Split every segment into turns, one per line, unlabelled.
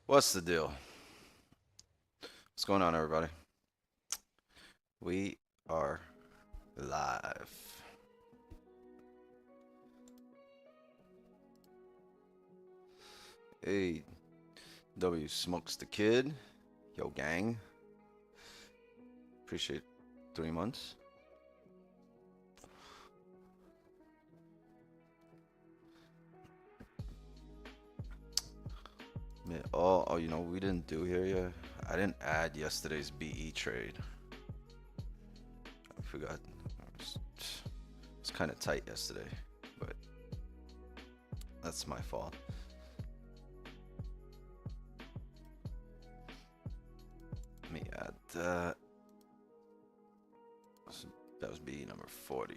What's the deal? What's going on, everybody? We are live. Hey, W Smokes the Kid. Yo, gang. Appreciate 3 months. Oh, you know what we didn't do here yet? I didn't add yesterday's BE trade. I forgot. It's kind of tight yesterday, but that's my fault. Let me add that. That was BE number 40.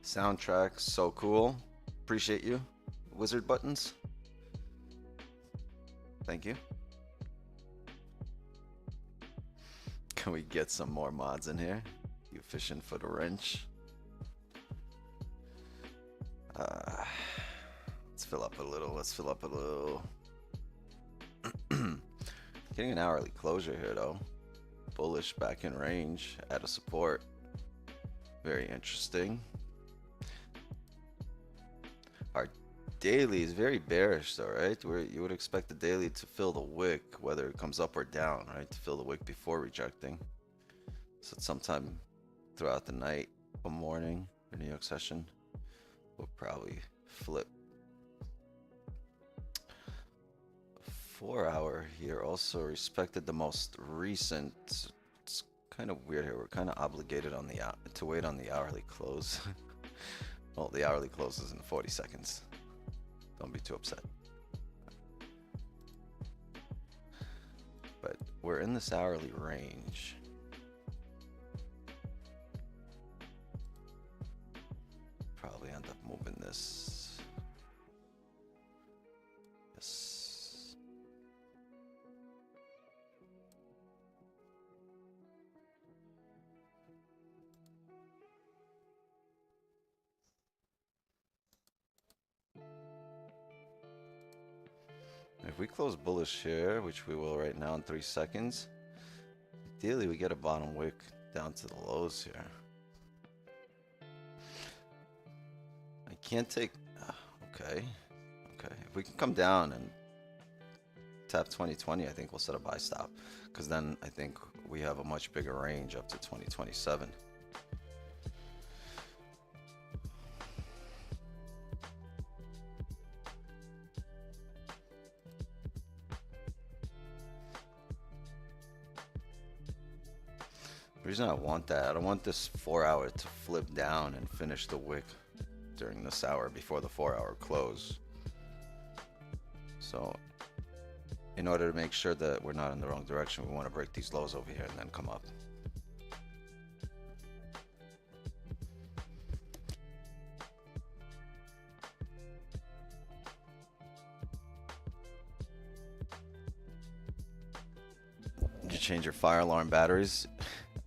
Soundtrack, so cool. Appreciate you. Wizard buttons. Thank you. Can we get some more mods in here? You fishing for the wrench? Let's fill up a little. Let's fill up a little. Getting an hourly closure here though. Bullish back in range at a support. Very interesting. Our daily is very bearish though, right? Where you would expect the daily to fill the wick, whether it comes up or down, right? To fill the wick before rejecting. So sometime throughout the night or morning or New York session, we'll probably flip. 4 hour here also respected the most recent. It's kind of weird here. We're kind of obligated on the to wait on the hourly close. Well, the hourly close is in 40 seconds. Don't be too upset. But we're in this hourly range. Probably end up moving this. Yes. If we close bullish here, which we will right now in 3 seconds, ideally we get a bottom wick down to the lows here. I can't take, okay. If we can come down and tap 2020, I think we'll set a buy stop, because then I think we have a much bigger range up to 2027. The reason I want that, I don't want this 4 hour to flip down and finish the wick during this hour before the 4 hour close. So in order to make sure that we're not in the wrong direction, we want to break these lows over here and then come up. Did you change your fire alarm batteries?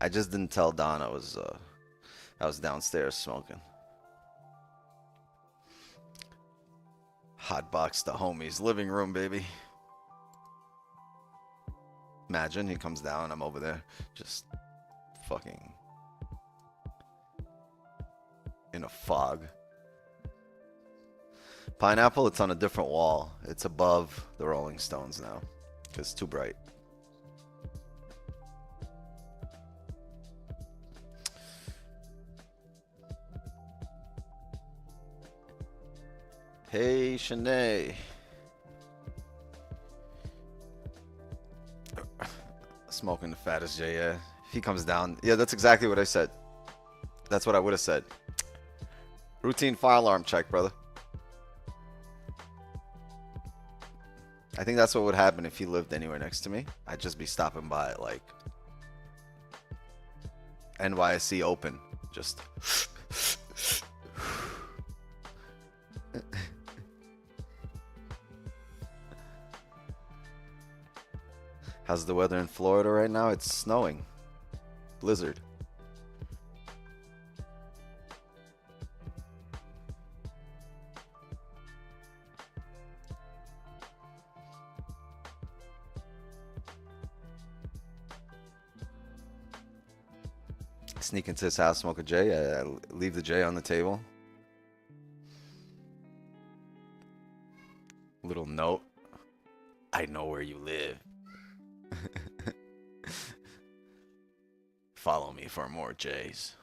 I just didn't tell Don I was downstairs smoking. Hotbox the homies living room, baby. Imagine he comes down, I'm over there just fucking in a fog. Pineapple, it's on a different wall. It's above the Rolling Stones now because it's too bright. Hey, Shanae. Smoking the fattest J, yeah. If he comes down, yeah, that's exactly what I said. That's what I would have said. Routine fire alarm check, brother. I think that's what would happen if he lived anywhere next to me. I'd just be stopping by at like NYSE open. Just How's the weather in Florida right now? It's snowing. Blizzard. Sneak into his house, smoke a J. Leave the J on the table. Little note. I know where you live. Follow me for more J's.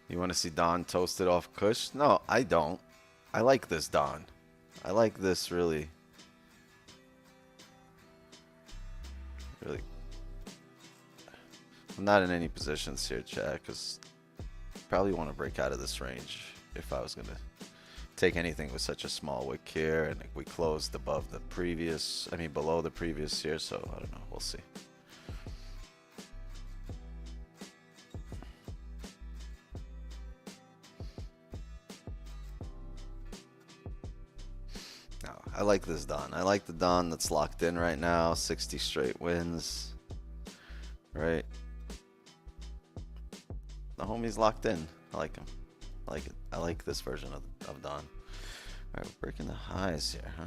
You want to see Don toasted off Kush? No, I don't. I like this Don. I like this really. Really. I'm not in any positions here, chat, because probably want to break out of this range if I was going to take anything with such a small wick here, and we closed above the previous, I mean below the previous here, so I don't know, we'll see. No, I like this Don. I like the Don that's locked in right now, 60 straight wins, right? The homie's locked in. I like him. I like it. I like this version of Don. Alright, we're breaking the highs here, huh?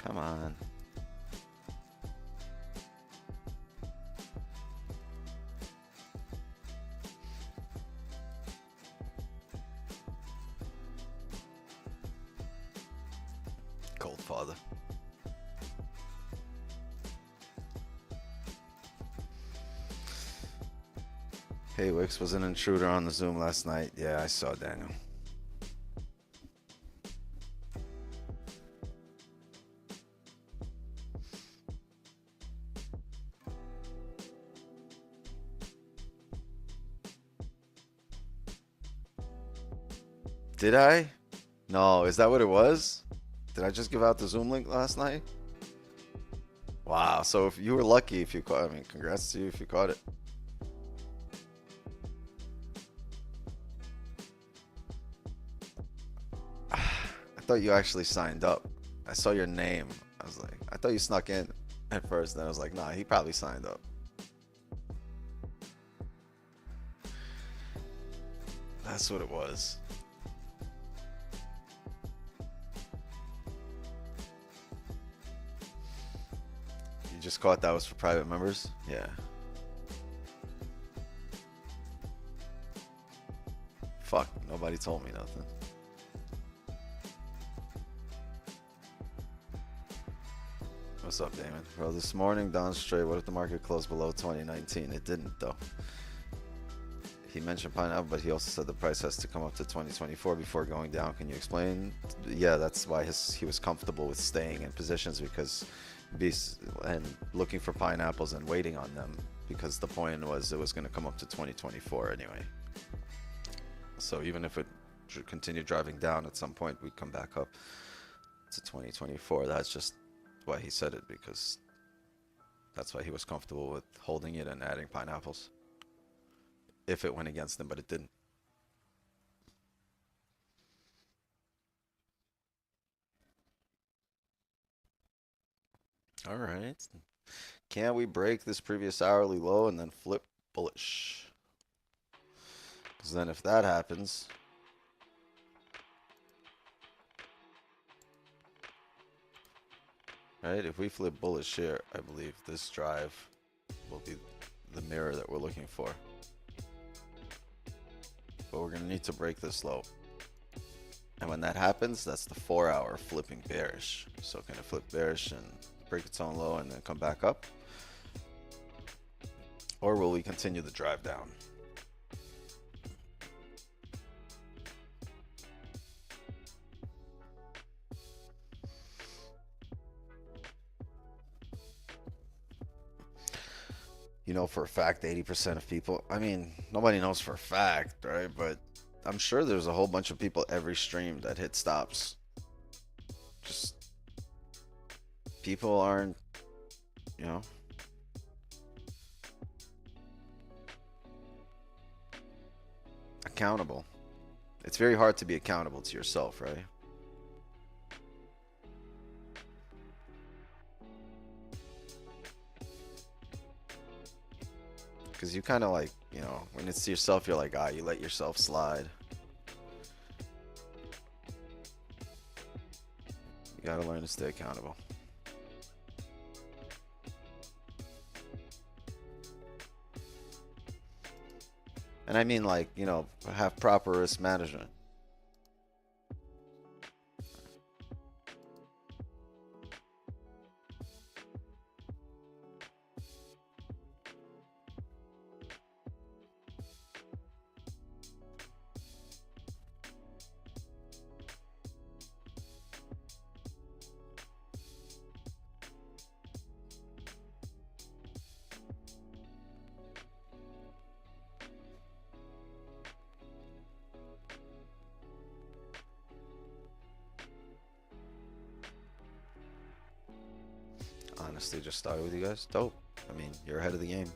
Come on. Cold father. Hey, Wix was an intruder on the Zoom last night. Yeah, I saw Daniel. Did I? No, is that what it was? Did I just give out the Zoom link last night? Wow, so if you were lucky if you caught, I mean, congrats to you if you caught it. I thought you actually signed up. I saw your name. I was like, I thought you snuck in at first. Then I was like, nah, he probably signed up. That's what it was. You just caught that was for private members? Yeah. Fuck, nobody told me nothing. What's up, Damon? Bro, this morning, Don straight, what if the market closed below 2019? It didn't, though. He mentioned pineapple, but he also said the price has to come up to 2024 before going down. Can you explain? Yeah, that's why he was comfortable with staying in positions, because and looking for pineapples and waiting on them, because the point was it was going to come up to 2024 anyway. So even if it should continue driving down, at some point we'd come back up to 2024. That's just why he said it, because that's why he was comfortable with holding it and adding pineapples if it went against him, but it didn't. All right. Can we break this previous hourly low and then flip bullish? Because then if that happens, right, if we flip bullish here, I believe this drive will be the mirror that we're looking for. But we're going to need to break this low. And when that happens, that's the 4-hour flipping bearish. So can it flip bearish and break its own low and then come back up? Or will we continue the drive down? You know for a fact 80% of people, I mean, nobody knows for a fact, right? But I'm sure there's a whole bunch of people every stream that hit stops. Just people aren't, you know. accountable. It's very hard to be accountable to yourself, right? Because you kind of like, you know, when it's yourself, you're like, ah, you let yourself slide. You gotta learn to stay accountable. And I mean, like, you know, have proper risk management. Honestly, just started with you guys. Dope. I mean, you're ahead of the game.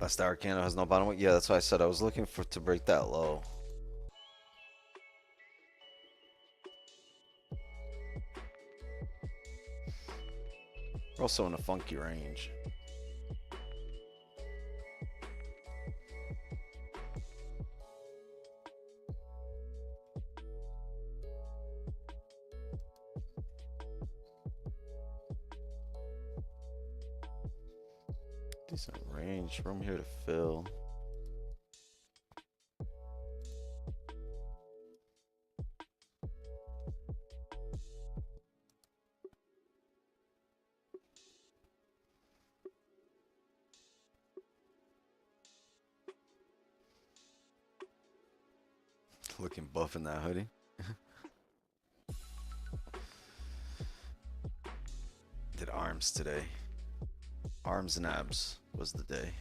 Last hour candle has no bottom weight. Yeah, that's why I said I was looking for to break that low. We're also in a funky range. Decent range. Room here to fill. Looking buff in that hoodie. Did arms today. Arms and abs was the day.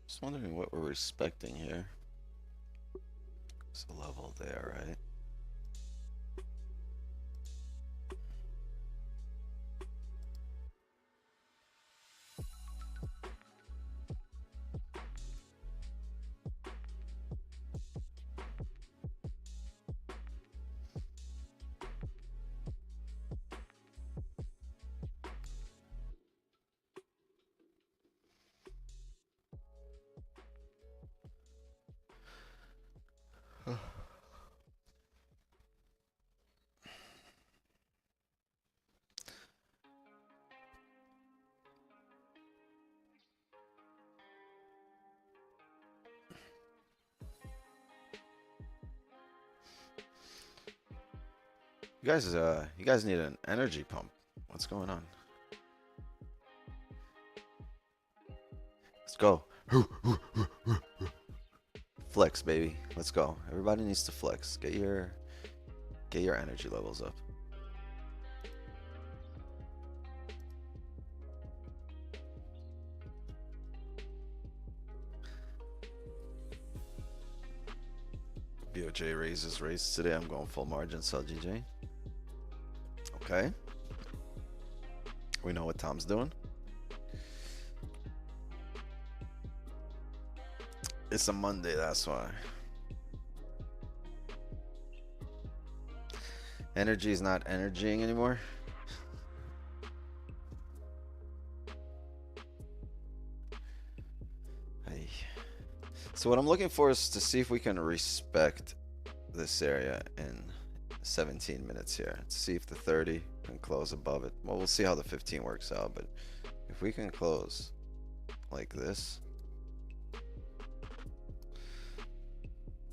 Just wondering what we're respecting here. It's a level there, right? You guys need an energy pump. What's going on? Let's go. Flex, baby. Let's go. Everybody needs to flex. Get your energy levels up. BOJ raises rates today. I'm going full margin, sell GJ. Okay. We know what Tom's doing. It's a Monday, that's why. Energy is not energying anymore. Hey. So what I'm looking for is to see if we can respect this area in 17 minutes here. To see if the 30 can close above it. Well, we'll see how the 15 works out, but if we can close like this,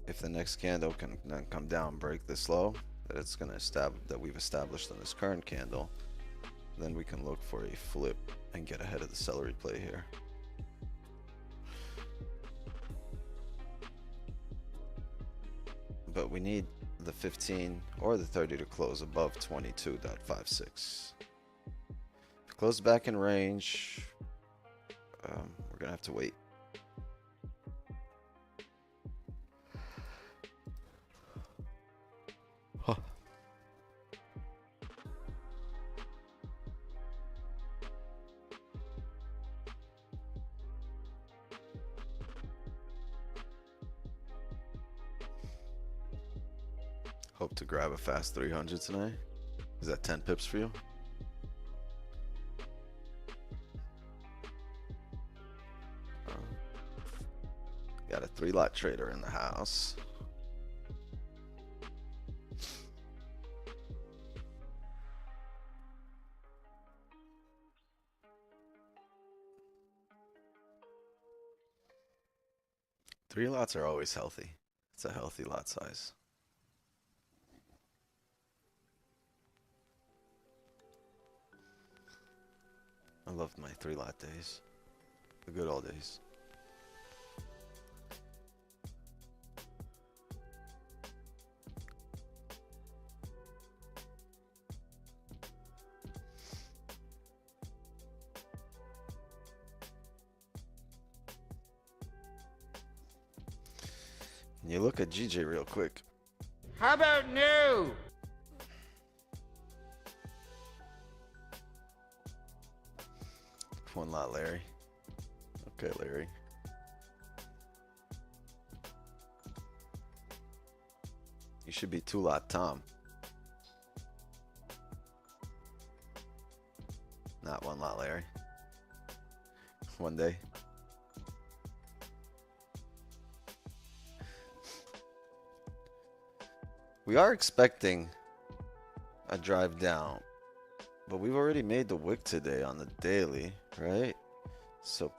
if the next candle can then come down, break this low that it's going to establish, that we've established in this current candle, then we can look for a flip and get ahead of the celery play here. But we need the 15 or the 30 to close above 22.56. Close back in range. We're gonna have to wait. Huh. Hope to grab a fast 300 tonight. Is that 10 pips for you? Got a 3-lot trader in the house. Three lots are always healthy. It's a healthy lot size. I loved my 3-lot days. The good old days. You look at GJ real quick.
How about no?
One lot, Larry. Okay, Larry. You should be 2-lot, Tom. Not 1-lot, Larry. One day. We are expecting a drive down, but we've already made the wick today on the daily, right? So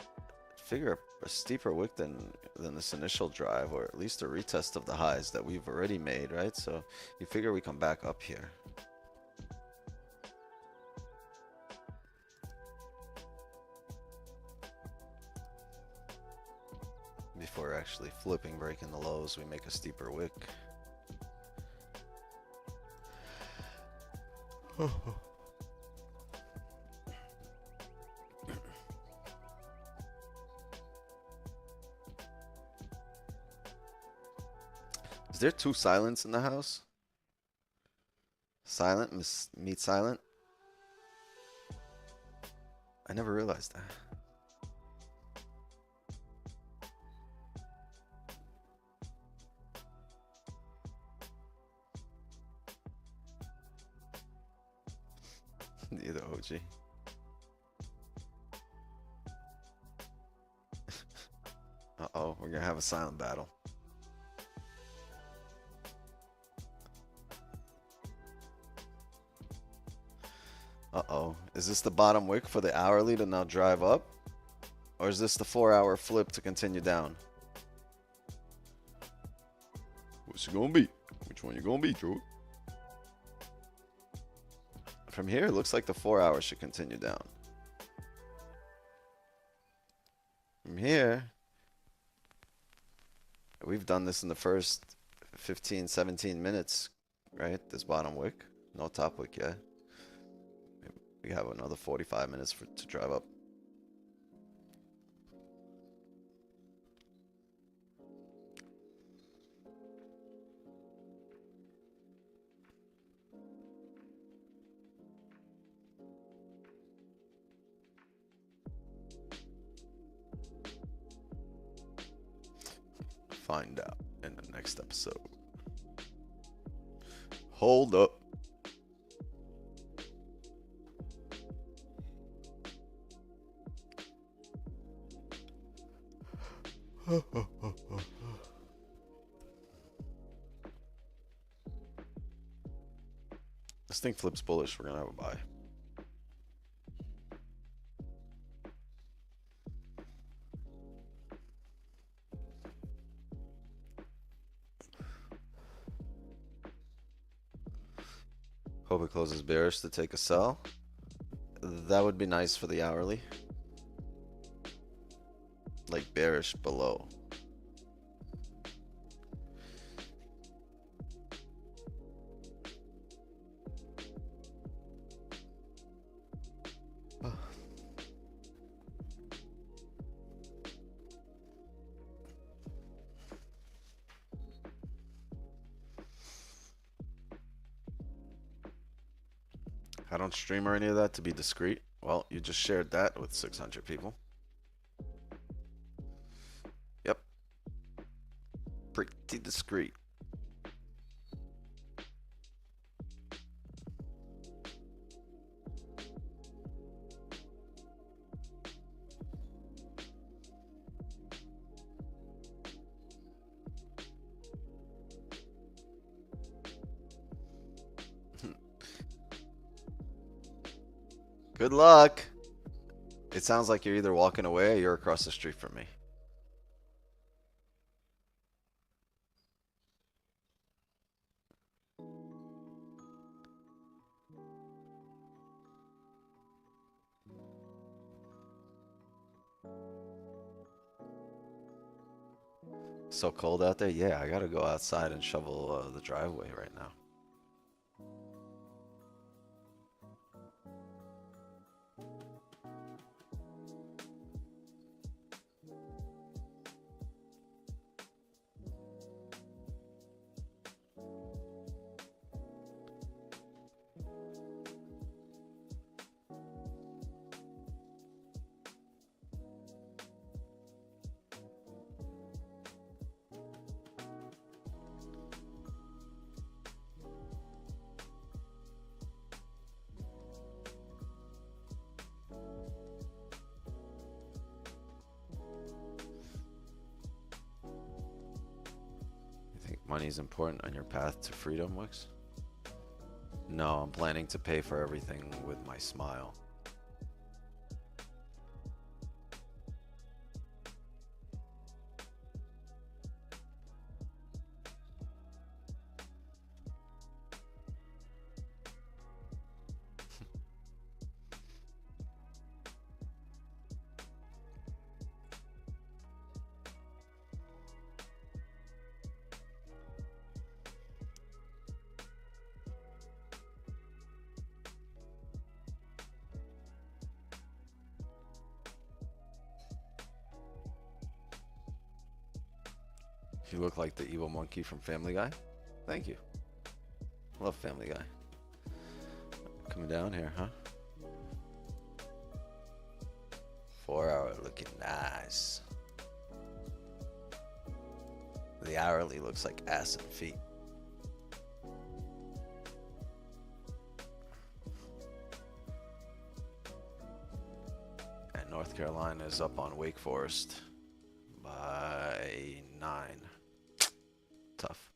figure a steeper wick than this initial drive, or at least a retest of the highs that we've already made, right? So you figure we come back up here. Before actually flipping, breaking the lows, we make a steeper wick. Is there 2 silents in the house? Silent meet silent? I never realized that. Neither OG. Uh-oh, we're gonna have a silent battle. Uh-oh. Is this the bottom wick for the hourly to now drive up? Or is this the 4-hour flip to continue down? What's it gonna be? Which one you gonna be, Drew? From here, it looks like the 4-hour should continue down. From here, we've done this in the first 15, 17 minutes, right? This bottom wick. No top wick yet. We have another 45 minutes to drive up. find out in the next episode. Hold up. This thing flips bullish. We're gonna have a buy. Hope it closes bearish to take a sell. That would be nice for the hourly. Like bearish below. I don't stream or any of that to be discreet. Well, you just shared that with 600 people. Yep. Pretty discreet. Good luck. It sounds like you're either walking away or you're across the street from me. So cold out there? Yeah, I gotta go outside and shovel the driveway right now. Money is important on your path to freedom, Wix? No, I'm planning to pay for everything with my smile. You look like the evil monkey from Family Guy. Thank you. Love Family Guy. Coming down here, huh? 4 hour looking nice. The hourly looks like ass and feet. And North Carolina is up on Wake Forest by 9. Tough.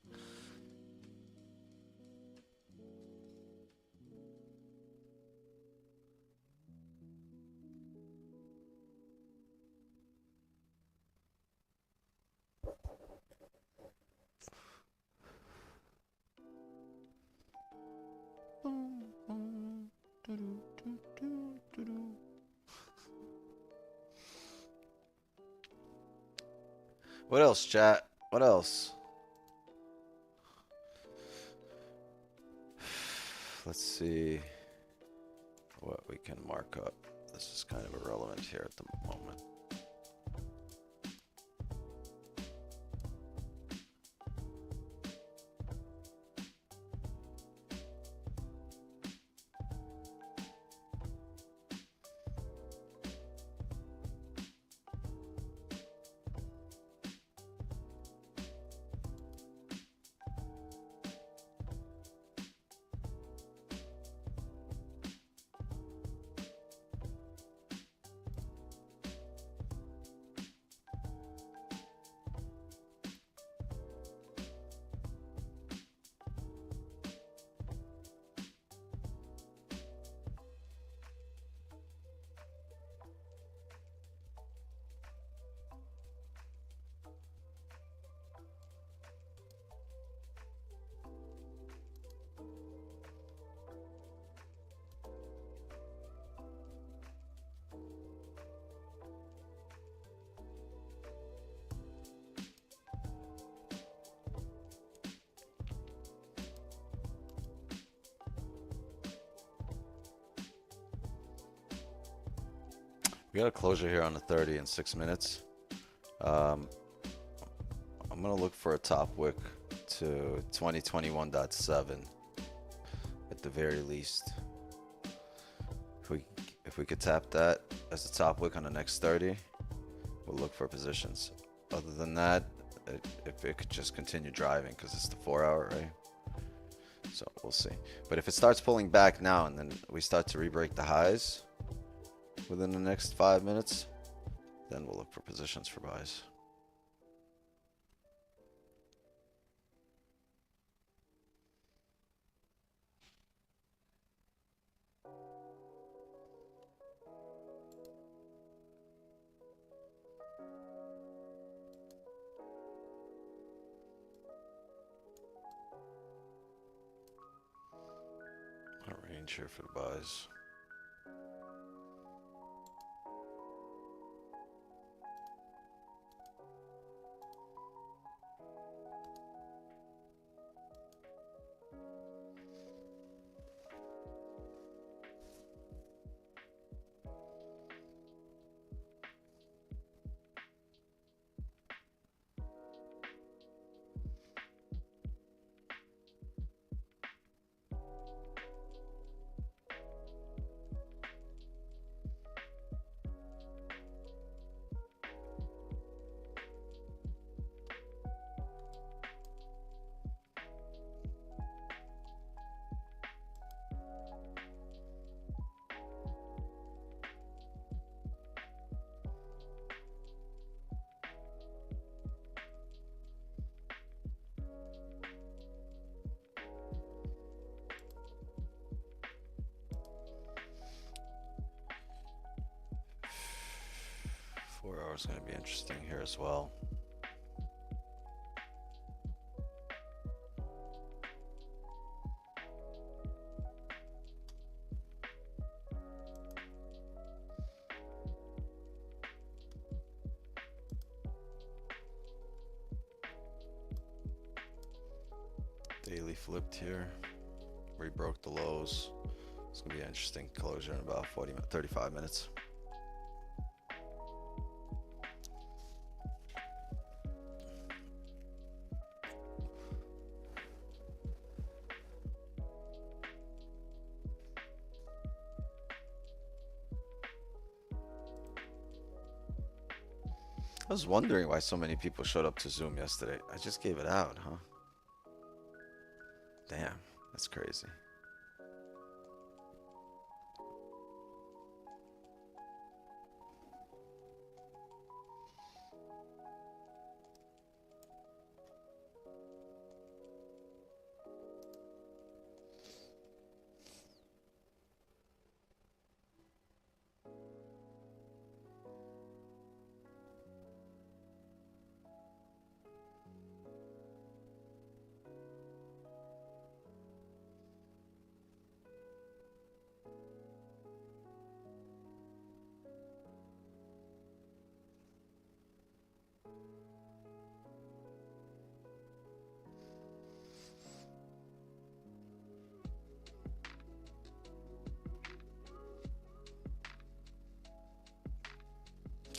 What else, chat? What else? Let's see what we can mark up. This is kind of irrelevant here at the moment. We got a closure here on the 30 in 6 minutes. I'm gonna look for a top wick to 2021.7 at the very least. If we could tap that as the top wick on the next 30, we'll look for positions. Other than that, if it could just continue driving, because it's the 4-hour, right? So we'll see. But if it starts pulling back now and then we start to re-break the highs within the next 5 minutes, then we'll look for positions for buys. A range here for the buys. Is going to be interesting here as well. Daily flipped here. Rebroke the lows. It's going to be an interesting closure in about 35 minutes. I was wondering why so many people showed up to Zoom yesterday. I just gave it out, huh? Damn, that's crazy.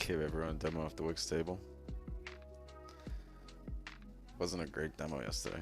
Gave everyone a demo off the Wix table. Wasn't a great demo yesterday.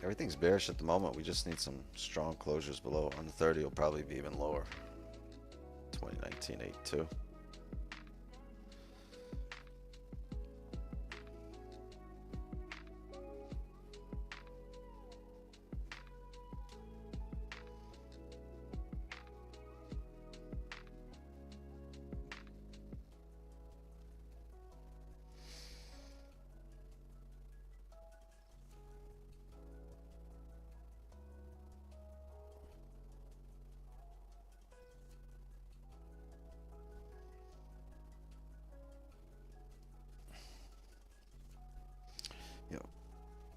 Everything's bearish at the moment. We just need some strong closures below. On the 30, it'll probably be even lower. 2019.82.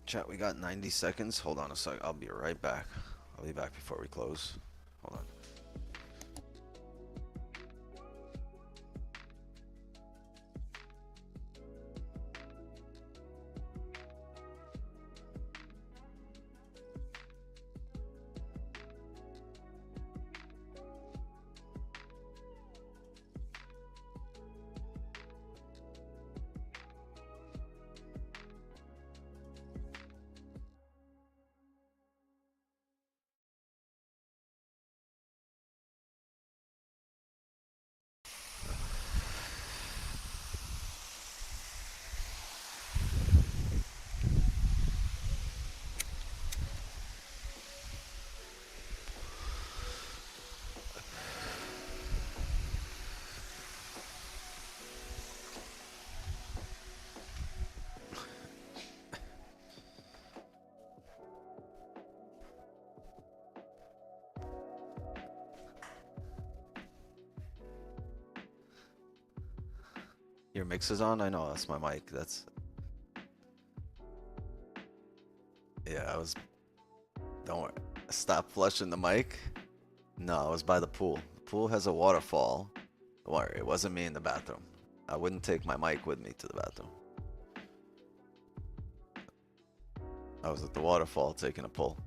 Chat, we got 90 seconds. Hold on a sec. I'll be right back. I'll be back before we close. Hold on. Your mix is on? I know, that's my mic. That's... Yeah, I was... Don't worry. Stop flushing the mic. No, I was by the pool. The pool has a waterfall. Don't worry, it wasn't me in the bathroom. I wouldn't take my mic with me to the bathroom. I was at the waterfall taking a pull.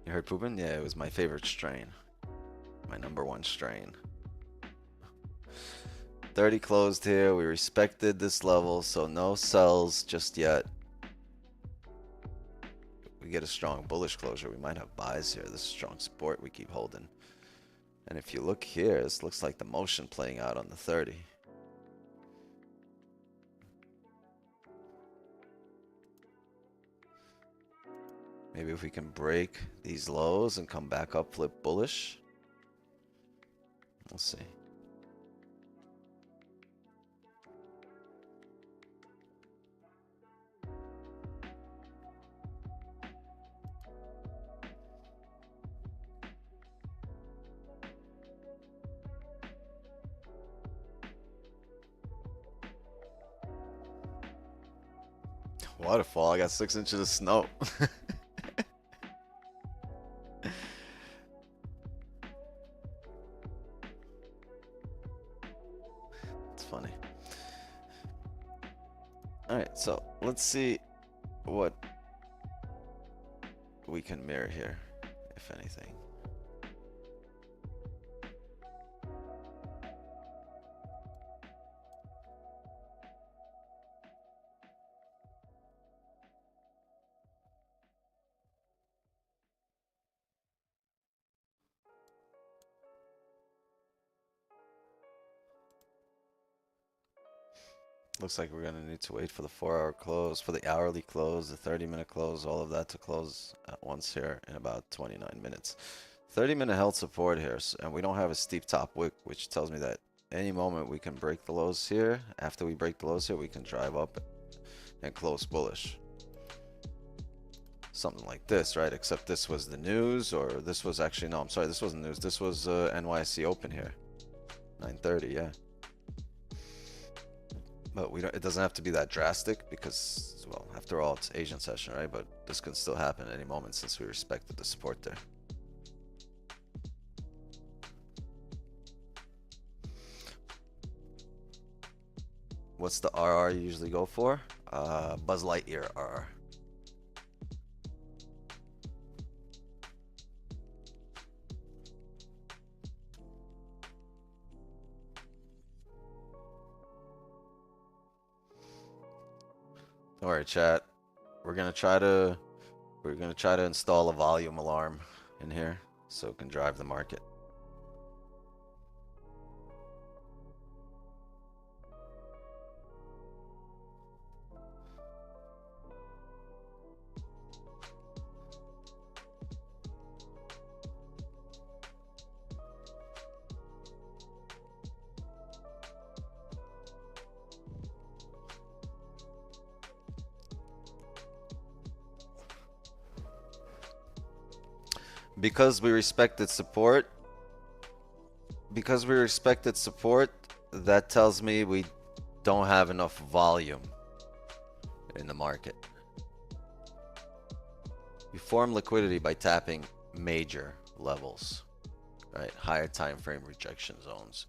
You heard pooping? Yeah, it was my favorite strain. My #1 strain. 30 closed here. We respected this level, so no sells just yet. We get a strong bullish closure. We might have buys here. This is strong support we keep holding. And if you look here, this looks like the motion playing out on the 30. Maybe if we can break these lows and come back up, flip bullish. We'll see. Waterfall, I got 6 inches of snow. It's funny. Alright, so let's see what we can mirror here, if anything. Looks like we're going to need to wait for the 4-hour close, for the hourly close, the 30-minute close, all of that to close at once here in about 29 minutes. 30-minute held support here, and we don't have a steep top wick, which tells me that any moment we can break the lows here. After we break the lows here, we can drive up and close bullish. Something like this, right? Except this was the news, or this was actually, no, I'm sorry, this wasn't news. This was NYSE open here, 9:30, yeah. But we don't, it doesn't have to be that drastic because, well, after all, it's Asian session, right? But this could still happen at any moment since we respected the support there. What's the RR you usually go for? Buzz Lightyear RR. All right, chat. We're gonna try to install a volume alarm in here so it can drive the market. Because we respected support, because we respected support, that tells me we don't have enough volume in the market. We form liquidity by tapping major levels, right? Higher time frame rejection zones.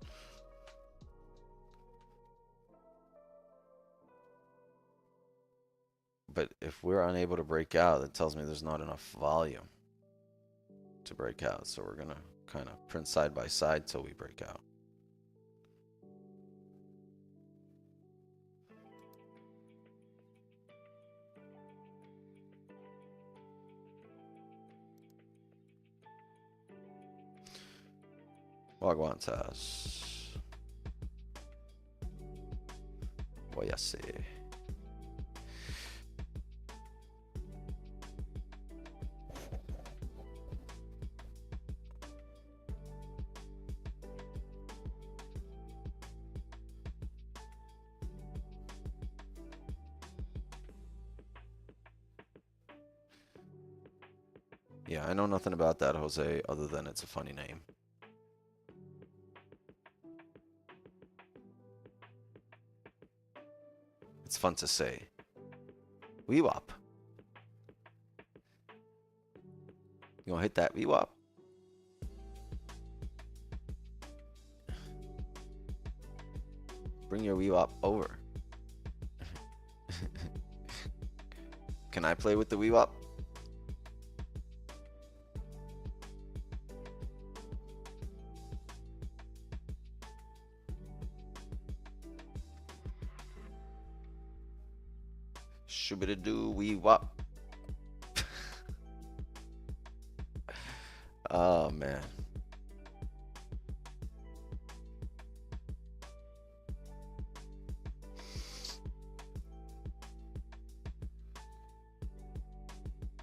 But if we're unable to break out, it tells me there's not enough volume to break out. So we're gonna kind of print side by side till we break out. Wagwantas. Wayase. Yeah, I know nothing about that, Jose, other than it's a funny name. It's fun to say. VWAP. You gonna hit that VWAP? Bring your VWAP over. Can I play with the VWAP? Shoo-ba-da-doo, VWAP. Oh, man.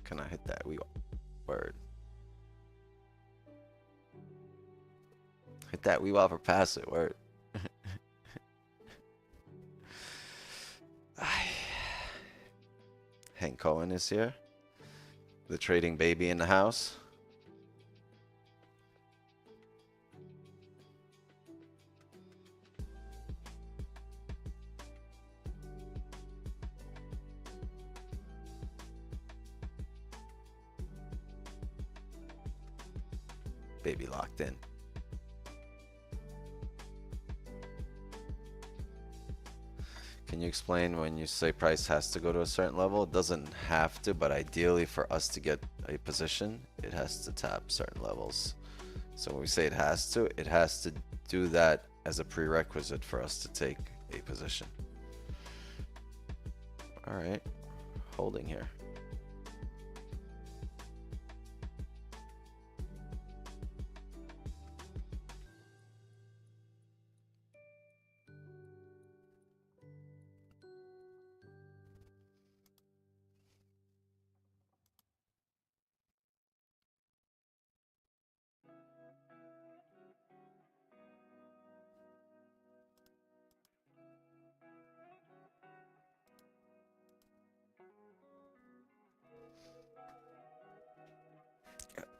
Can I hit that? Word. Hit that VWAP or pass it. Word. Hank Cohen is here. The trading baby in the house. Baby locked in. Can you explain when you say price has to go to a certain level? It doesn't have to, but ideally for us to get a position, it has to tap certain levels. So when we say it has to do that as a prerequisite for us to take a position. All right, holding here.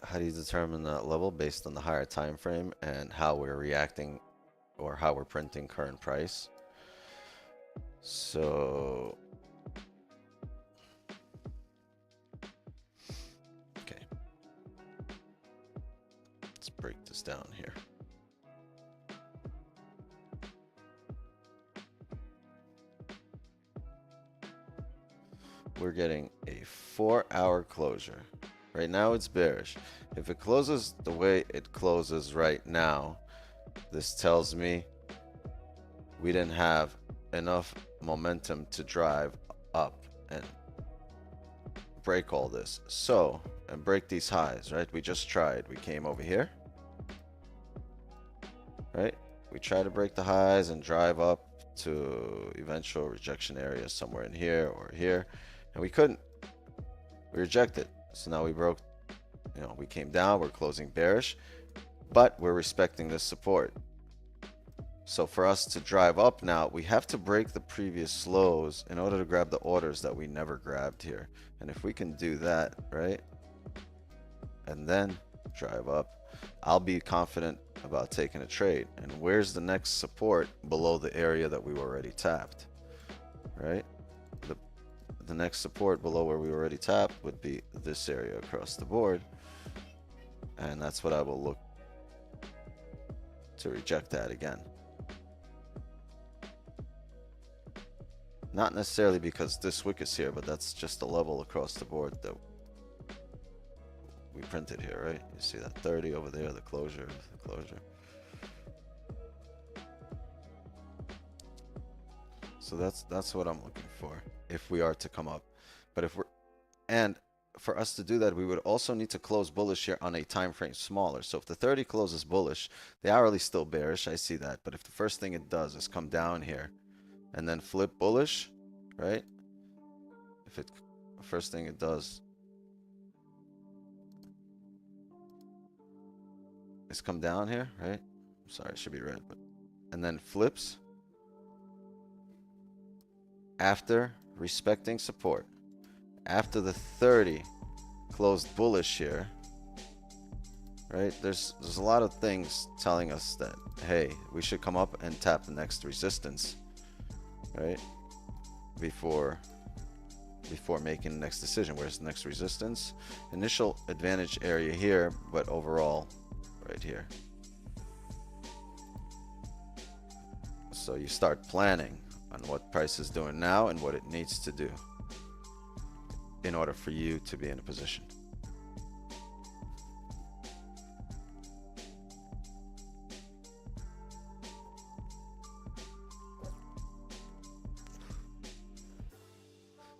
How do you determine that level? Based on the higher time frame and how we're reacting or how we're printing current price. So okay, let's break this down here. We're getting a 4-hour closure. Right now it's bearish. If it closes the way it closes right now, this tells me we didn't have enough momentum to drive up and break all this. So, and break these highs, right? We just tried. We came over here, right? We tried to break the highs and drive up to eventual rejection area somewhere in here or here, and we couldn't. We rejected. So now we broke, we came down, we're closing bearish, but we're respecting this support. So for us to drive up now, we have to break the previous lows in order to grab the orders that we never grabbed here. And if we can do that, right? And then drive up, I'll be confident about taking a trade. And where's the next support below the area that we already tapped, right? The next support below where we already tapped would be this area across the board. And that's what I will look to reject that again. Not necessarily because this wick is here, but that's just the level across the board that we printed here, right? You see that 30 over there, the closure, the closure. So that's what I'm looking for if we are to come up. But if we're, and for us to do that, we would also need to close bullish here on a time frame smaller. So if the 30 closes bullish, the hourly still bearish, I see that. But if the first thing it does is come down here and then flip bullish, right? If it, the first thing it does is come down here, right? Sorry, it should be red, but and then flips after respecting support. After the 30 closed bullish here, right? There's a lot of things telling us that, hey, we should come up and tap the next resistance, right? Before making the next decision. Where's the next resistance? Initial advantage area here, but overall right here. So you start planning on what price is doing now and what it needs to do in order for you to be in a position.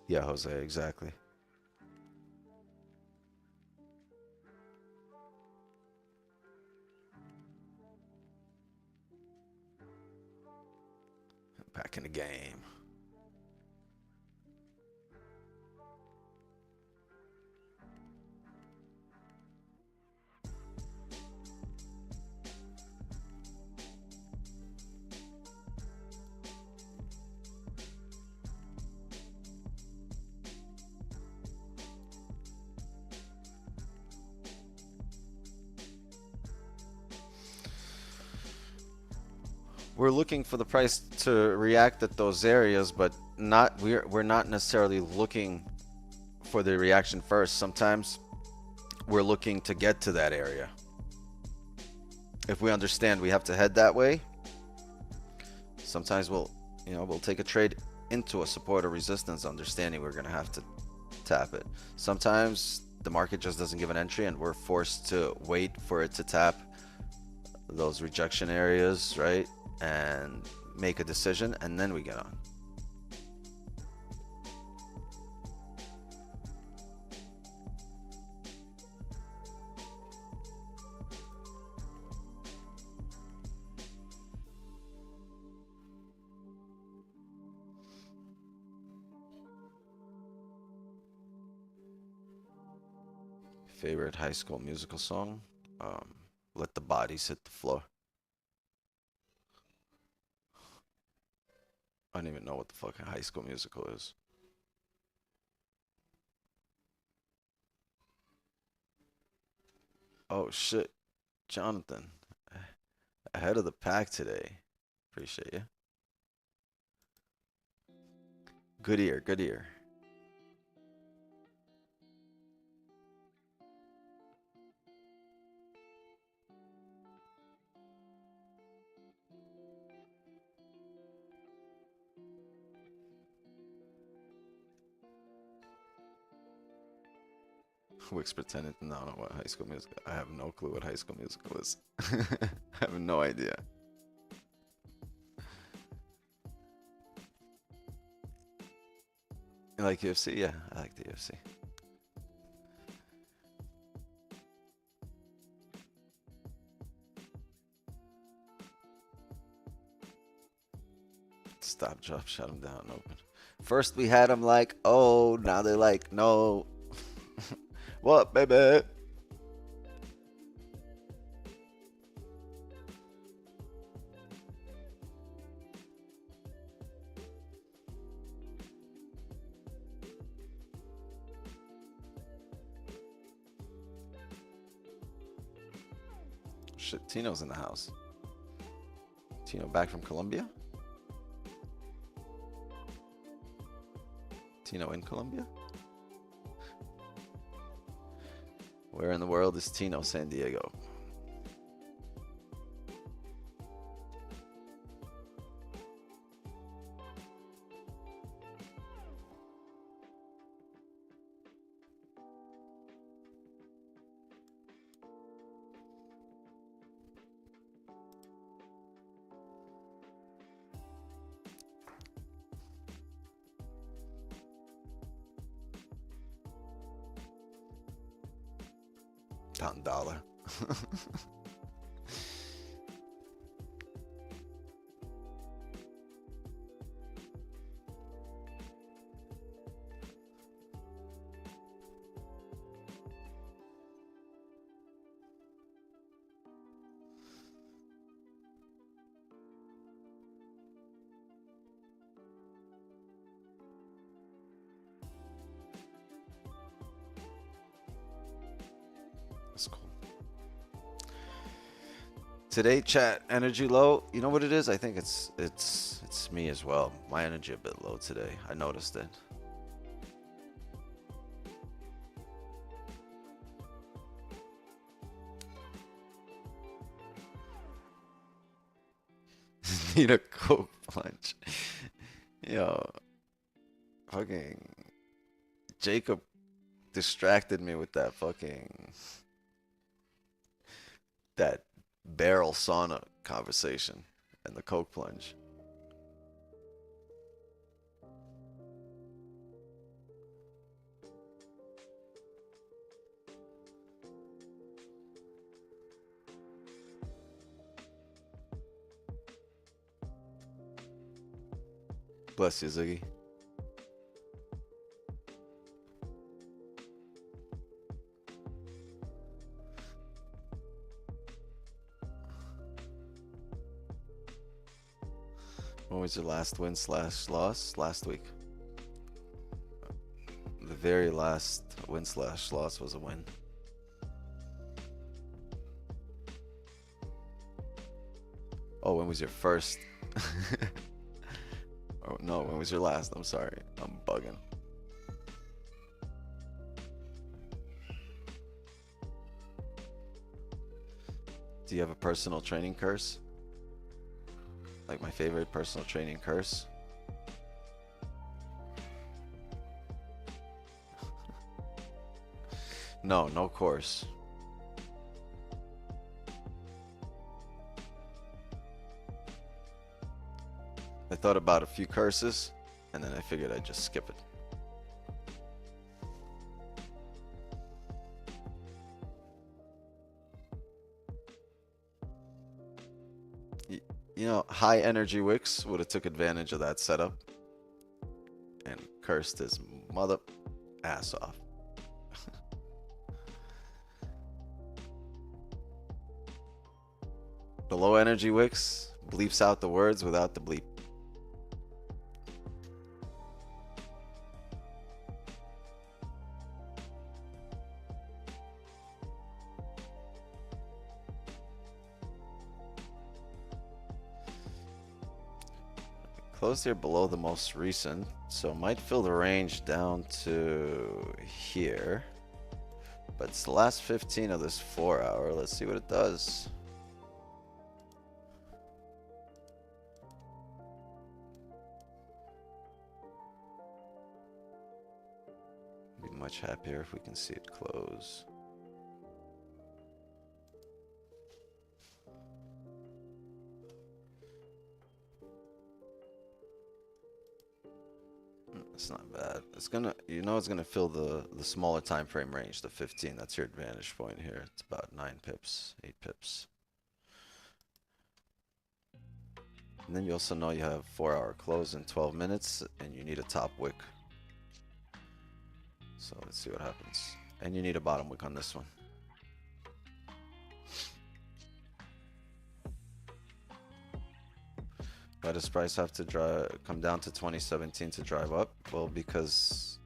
Yeah, Jose, exactly. Back in the game. We're looking for the price to react at those areas, but we're not necessarily looking for the reaction first. Sometimes we're looking to get to that area. If we understand we have to head that way, sometimes we'll take a trade into a support or resistance, understanding we're going to have to tap it. Sometimes the market just doesn't give an entry and we're forced to wait for it to tap those rejection areas, right? And make a decision, and then we get on. Favorite High School Musical song? Let the Bodies Hit the Floor. I don't even know what the fucking High School Musical is. Oh shit, Jonathan, ahead of the pack today. Appreciate you. Good ear, good ear. Wix pretended to not know what High School Musical. I have no clue what High School Musical is. I have no idea. You like UFC? Yeah, I like the UFC. Stop, drop, shut them down, open. First we had them like, oh, now they're like, no. What, baby? shit, Tino's in the house. Tino back from Colombia? Tino in Colombia? Where in the world is Tino, San Diego? Pound dollar. That's cool. Today, chat, energy low. You know what it is? I think it's me as well. My energy a bit low today. I noticed it. Need a Coke punch. Yo, fucking Jacob distracted me with that that barrel sauna conversation and the Coke plunge. Bless you, Ziggy. When was your last win / loss? Last week. The very last win / loss was a win. Oh, when was your first? Oh, no, when was your last? I'm sorry. I'm bugging. Do you have a personal training curse? Like my favorite personal training curse? No, no course. I thought about a few curses, and then I figured I'd just skip it. You know, high energy Wix would have took advantage of that setup and cursed his mother ass off. The low energy Wix bleeps out the words without the bleep. Closed here below the most recent, so might fill the range down to here. But it's the last 15 of this 4 hour. Let's see what it does. Be much happier if we can see it close. It's not bad. It's gonna, it's gonna fill the smaller time frame range, the 15. That's your advantage point here. It's about 9 pips, 8 pips. And then you also know you have 4 hour close in 12 minutes, and you need a top wick. So let's see what happens. And you need a bottom wick on this one. Why does price have to come down to 2017 to drive up? Well, because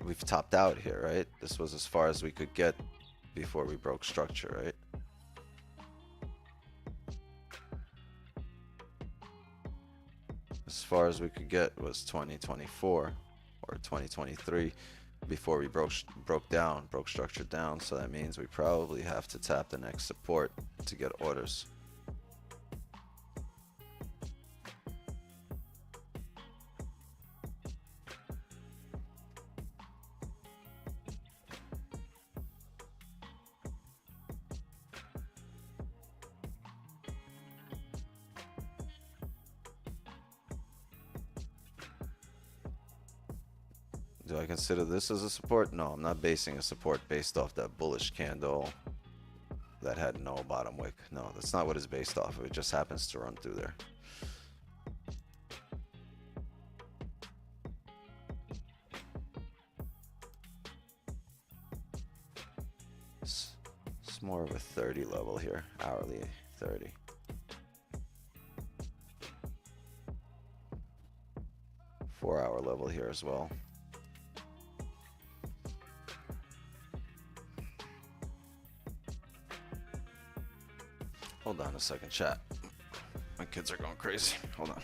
we've topped out here, right? This was as far as we could get before we broke structure, right? far as we could get was 2024 or 2023 before we broke structure down. So that means we probably have to tap the next support to get orders. Do I consider this as a support? No, I'm not basing a support based off that bullish candle that had no bottom wick. No, that's not what it's based off of. It just happens to run through there. It's more of a 30 level here, hourly 30. Four-hour level here as well. Hold on a second, chat. My kids are going crazy. Hold on.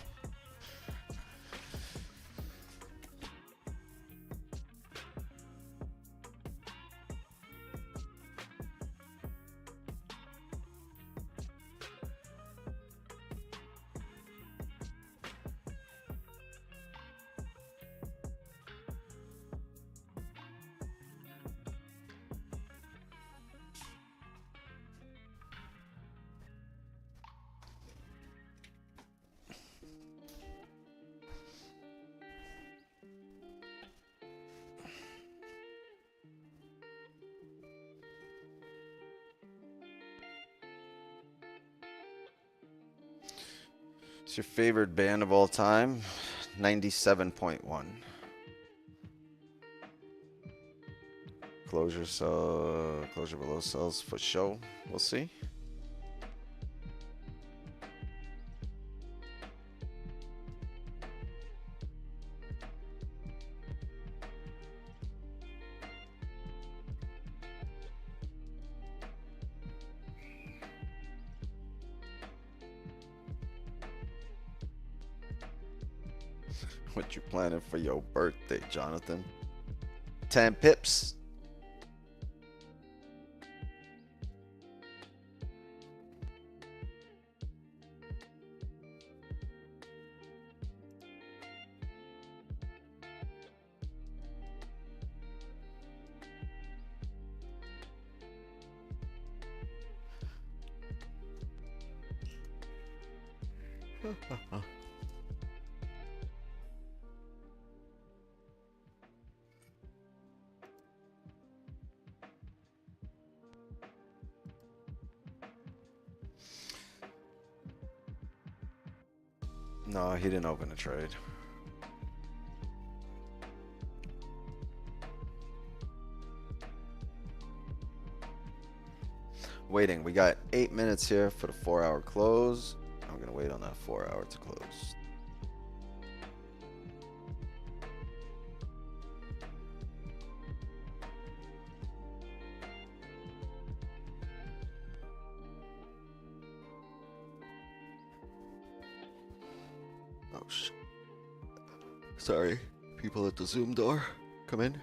What's your favorite band of all time? 97.1. Closure below sells for show. We'll see. What you planning for your birthday, Jonathan? 10 pips. No, he didn't open a trade. Waiting. We got 8 minutes here for the 4-hour close. I'm gonna wait on that 4-hour to close. Oh shit. Sorry, people at the Zoom door. Come in.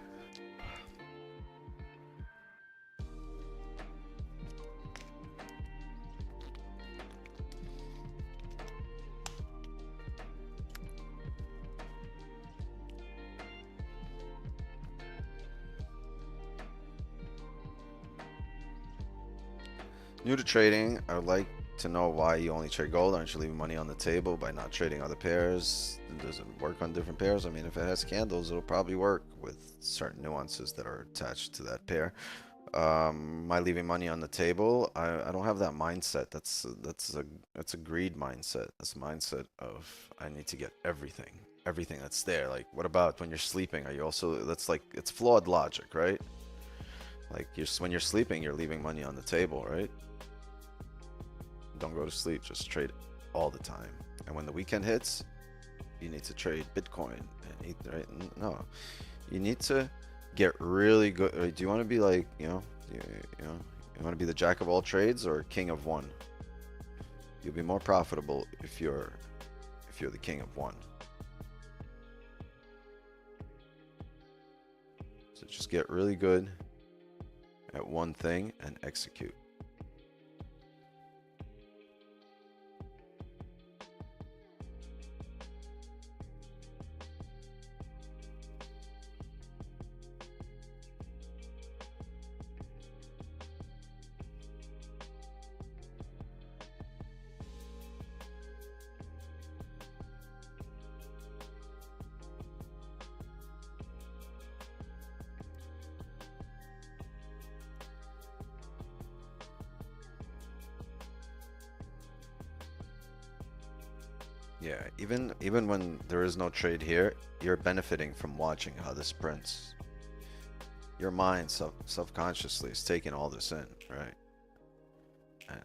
New to trading, I would like to know why you only trade gold. Aren't you leaving money on the table by not trading other pairs? Does it work on different pairs? I mean, if it has candles, it'll probably work with certain nuances that are attached to that pair. Am I leaving money on the table? I don't have that mindset. That's a greed mindset. That's a mindset of I need to get everything that's there. Like, what about when you're sleeping? Are you also, that's like, it's flawed logic, right? Like, when you're sleeping, you're leaving money on the table, right? Don't go to sleep, just trade all the time. And when the weekend hits, you need to trade Bitcoin and Ether, right? No, you need to get really good. Do you want to be like, you want to be the jack of all trades or king of one? You'll be more profitable if you're the king of one. Just get really good at one thing and execute. Yeah, even when there is no trade here, you're benefiting from watching how this prints. Your mind subconsciously is taking all this in, right? And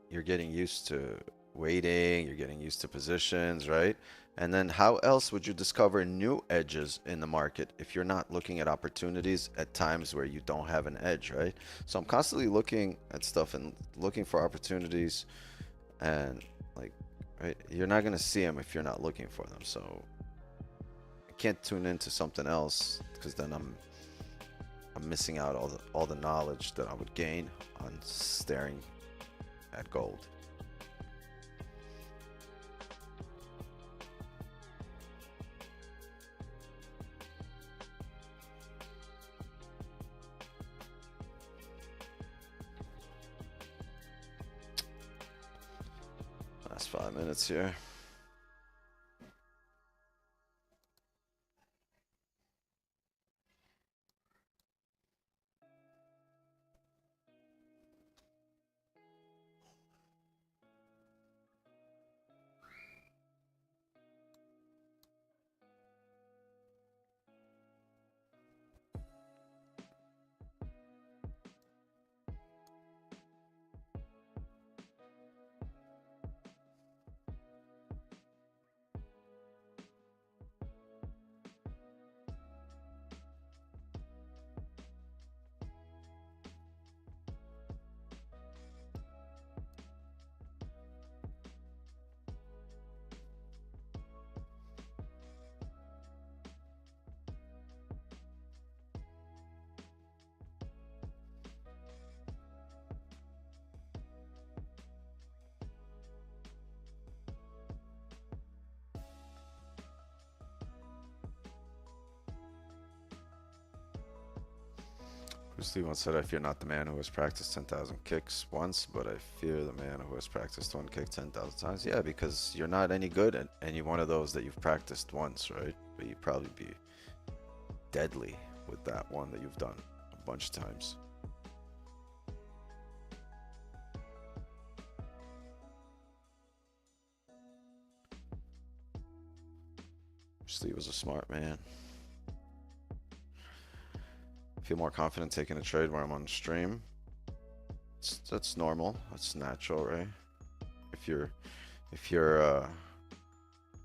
you're getting used to waiting, you're getting used to positions, right? And then how else would you discover new edges in the market if you're not looking at opportunities at times where you don't have an edge, right? So I'm constantly looking at stuff and looking for opportunities, and like, right, you're not gonna see them if you're not looking for them. So I can't tune into something else because then I'm missing out all the knowledge that I would gain on staring at gold. Last 5 minutes here. Bruce Lee once said, I fear not the man who has practiced 10,000 kicks once, but I fear the man who has practiced one kick 10,000 times. Yeah, because you're not any good at any one of those that you've practiced once, right? But you'd probably be deadly with that one that you've done a bunch of times. Bruce Lee was a smart man. Feel more confident taking a trade where I'm on stream. That's normal. That's natural, right? If you're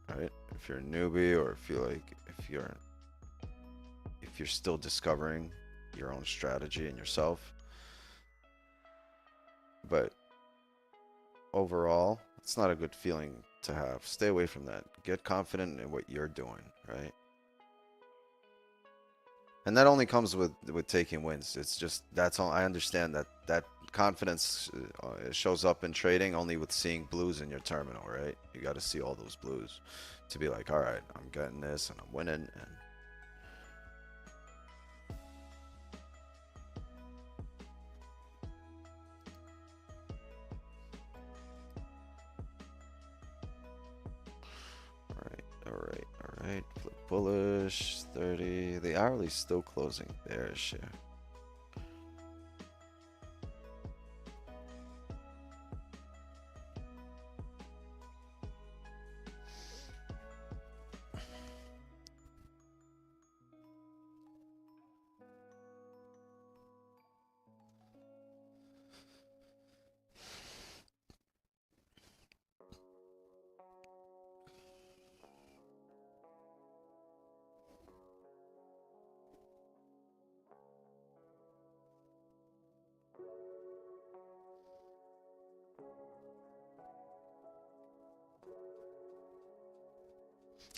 right, if you're a newbie, or if you're still discovering your own strategy and yourself. But overall, it's not a good feeling to have. Stay away from that. Get confident in what you're doing, right? And that only comes with taking wins. It's just, that's all. I understand that confidence shows up in trading only with seeing blues in your terminal, right? You got to see all those blues to be like, all right, I'm getting this and I'm winning. And all right. Flip bullish 30. The hourly's still closing bearish here.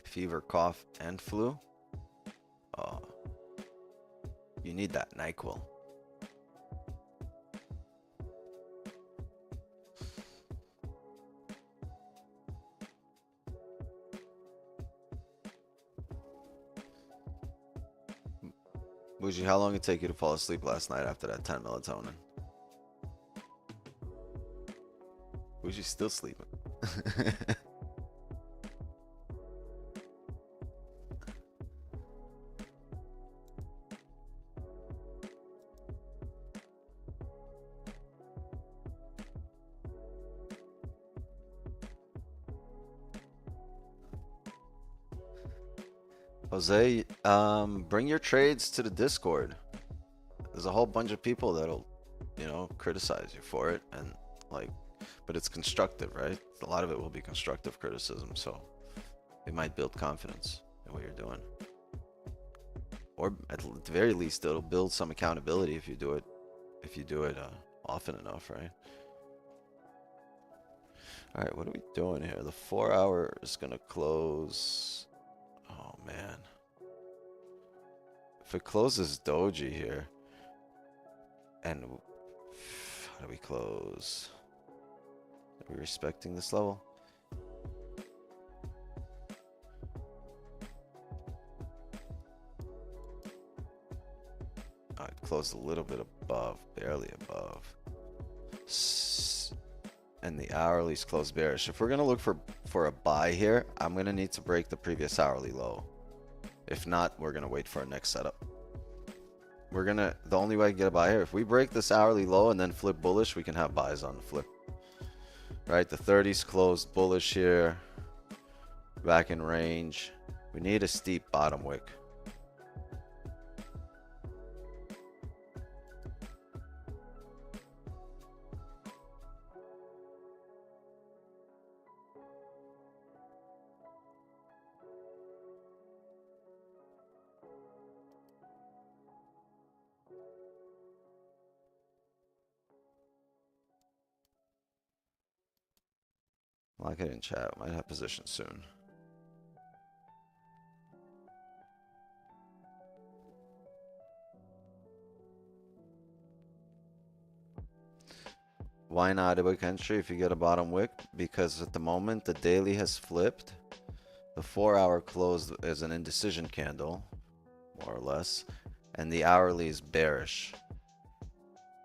Fever, cough, and flu. Oh, need that NyQuil. Bougie, how long did it take you to fall asleep last night after that 10 melatonin? Bougie's still sleeping. Jose, bring your trades to the Discord. There's a whole bunch of people that'll, you know, criticize you for it, and like, but it's constructive, right? A lot of it will be constructive criticism, so it might build confidence in what you're doing, or at the very least, it'll build some accountability if you do it, often enough, right? All right, what are we doing here? The 4 hour is gonna close. Oh man, if it closes doji here, and how do we close? Are we respecting this level? It closed a little bit above, barely above. And the hourly's closed bearish. If we're gonna look for a buy here, I'm gonna need to break the previous hourly low. If not, we're gonna wait for our next setup. The only way I can get a buy here, if we break this hourly low and then flip bullish, we can have buys on the flip. Right, the 30s closed bullish here, back in range. We need a steep bottom wick. Lock it in chat. Might have position soon. Why not a wick entry if you get a bottom wick? Because at the moment the daily has flipped. The 4 hour closed as an indecision candle, more or less, and the hourly is bearish.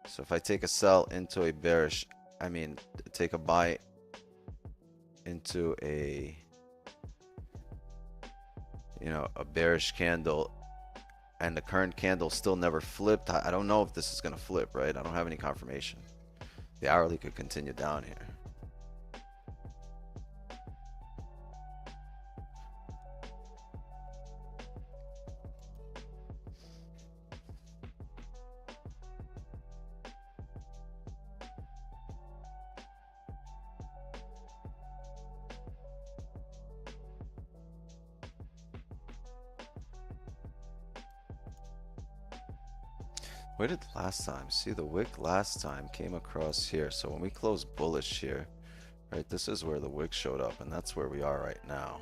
So if I take a sell into a bearish, I mean, take a buy into a, you know, a bearish candle, and the current candle still never flipped, I don't know if this is going to flip, right? I don't have any confirmation. The hourly could continue down here. Where did last time? See, the wick last time came across here. So when we closed bullish here, right, this is where the wick showed up, and that's where we are right now.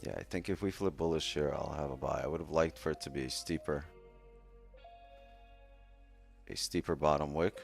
Yeah, I think if we flip bullish here, I'll have a buy. I would have liked for it to be steeper. A steeper bottom wick.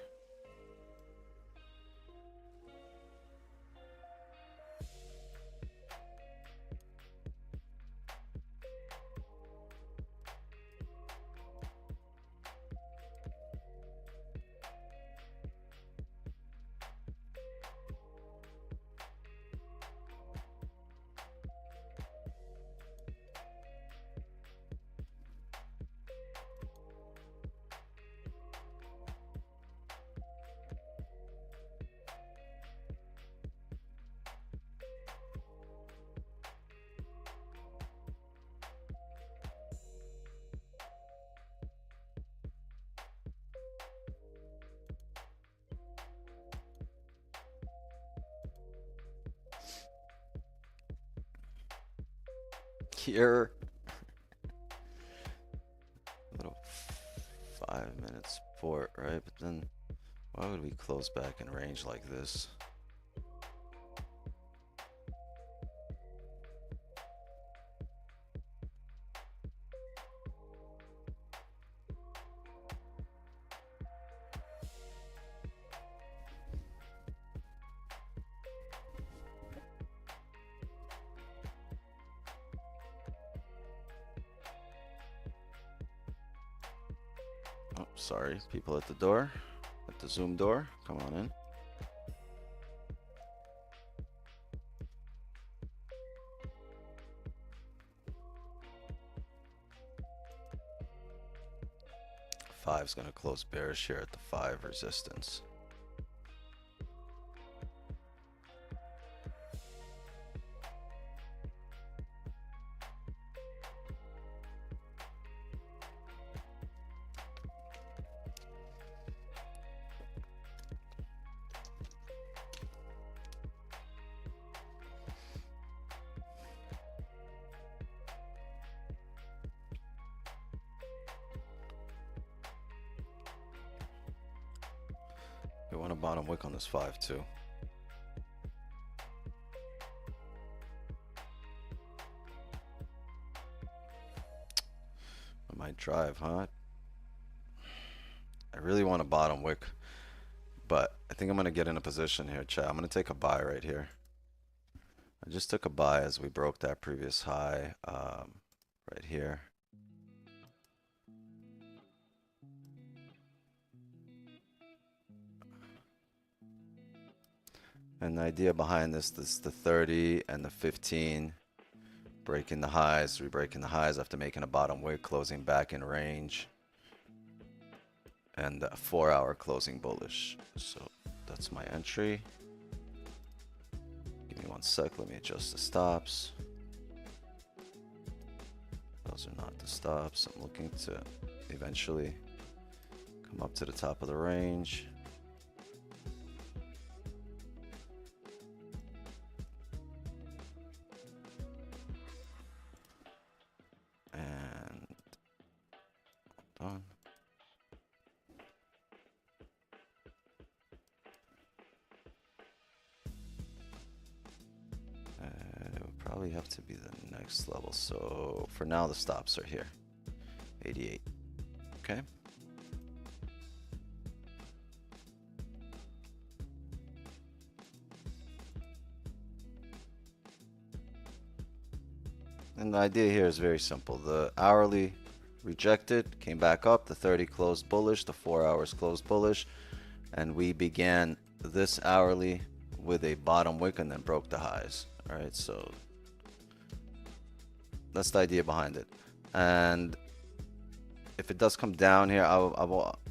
here. Little 5-minute support, right? But then why would we close back in range like this? Oh, sorry, people at the door, at the Zoom door. Come on in. Five's gonna close bearish here at the 5 resistance. We want a bottom wick on this 5 too. I might drive, huh? I really want a bottom wick, but I think I'm gonna get in a position here, chat. I'm gonna take a buy right here. I just took a buy as we broke that previous high right here. And the idea behind this is the 30 and the 15 breaking the highs, re-breaking the highs after making a bottom wick, closing back in range, and a 4-hour closing bullish. So that's my entry. Give me 1 sec. Let me adjust the stops. Those are not the stops. I'm looking to eventually come up to the top of the range. And hold on. It would probably have to be the next level. So for now, the stops are here. 88. Okay. And the idea here is very simple. The hourly rejected, came back up, the 30 closed bullish, the 4 hours closed bullish, and we began this hourly with a bottom wick and then broke the highs. All right, so that's the idea behind it. And if it does come down here, I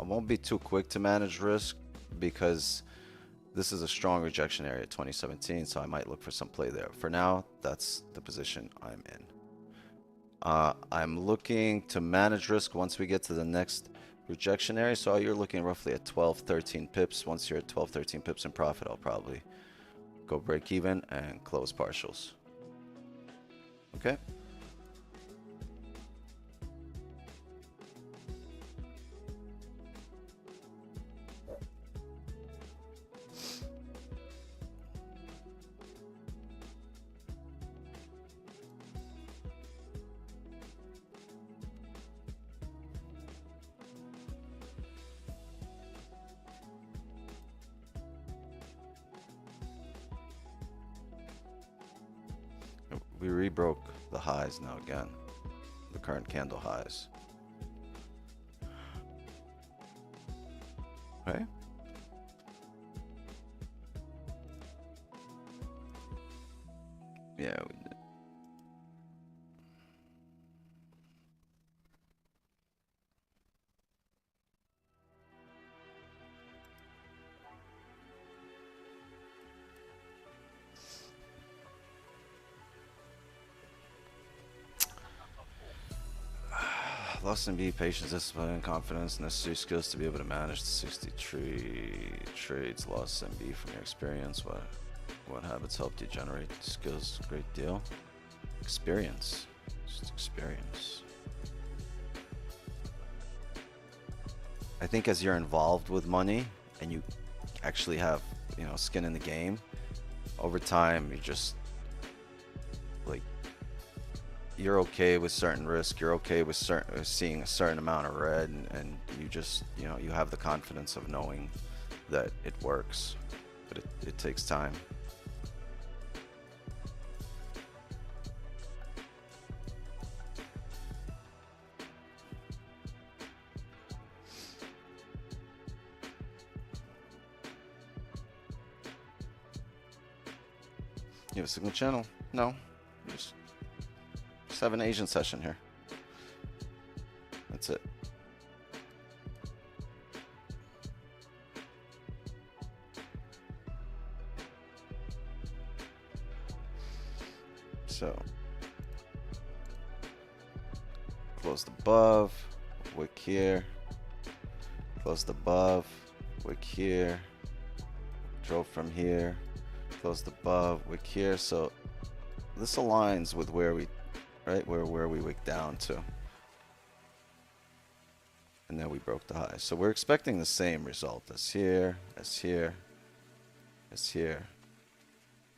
won't be too quick to manage risk because this is a strong rejection area, 2017, so I might look for some play there. For now, that's the position I'm in. I'm looking to manage risk once we get to the next rejection area. So you're looking roughly at 12, 13 pips. Once you're at 12, 13 pips in profit, I'll probably go break even and close partials. Okay. We rebroke the highs now again, the current candle highs. Okay. Yeah, we did. Loss in B, patience, discipline, confidence, necessary skills to be able to manage the 63 trades. Loss in B from your experience. What habits helped you generate skills? Great deal. Experience. Just experience. I think as you're involved with money and you actually have, you know, skin in the game, over time you just like you're okay with certain risk, you're okay with seeing a certain amount of red, and you just, you know, you have the confidence of knowing that it works, but it takes time. You have a signal channel? No. Just have an Asian session here. That's it. So closed above, wick here, closed above, wick here, drove from here, closed above, wick here. So this aligns with where we, right, where we wick down to, and then we broke the high. So we're expecting the same result as here, as here, as here,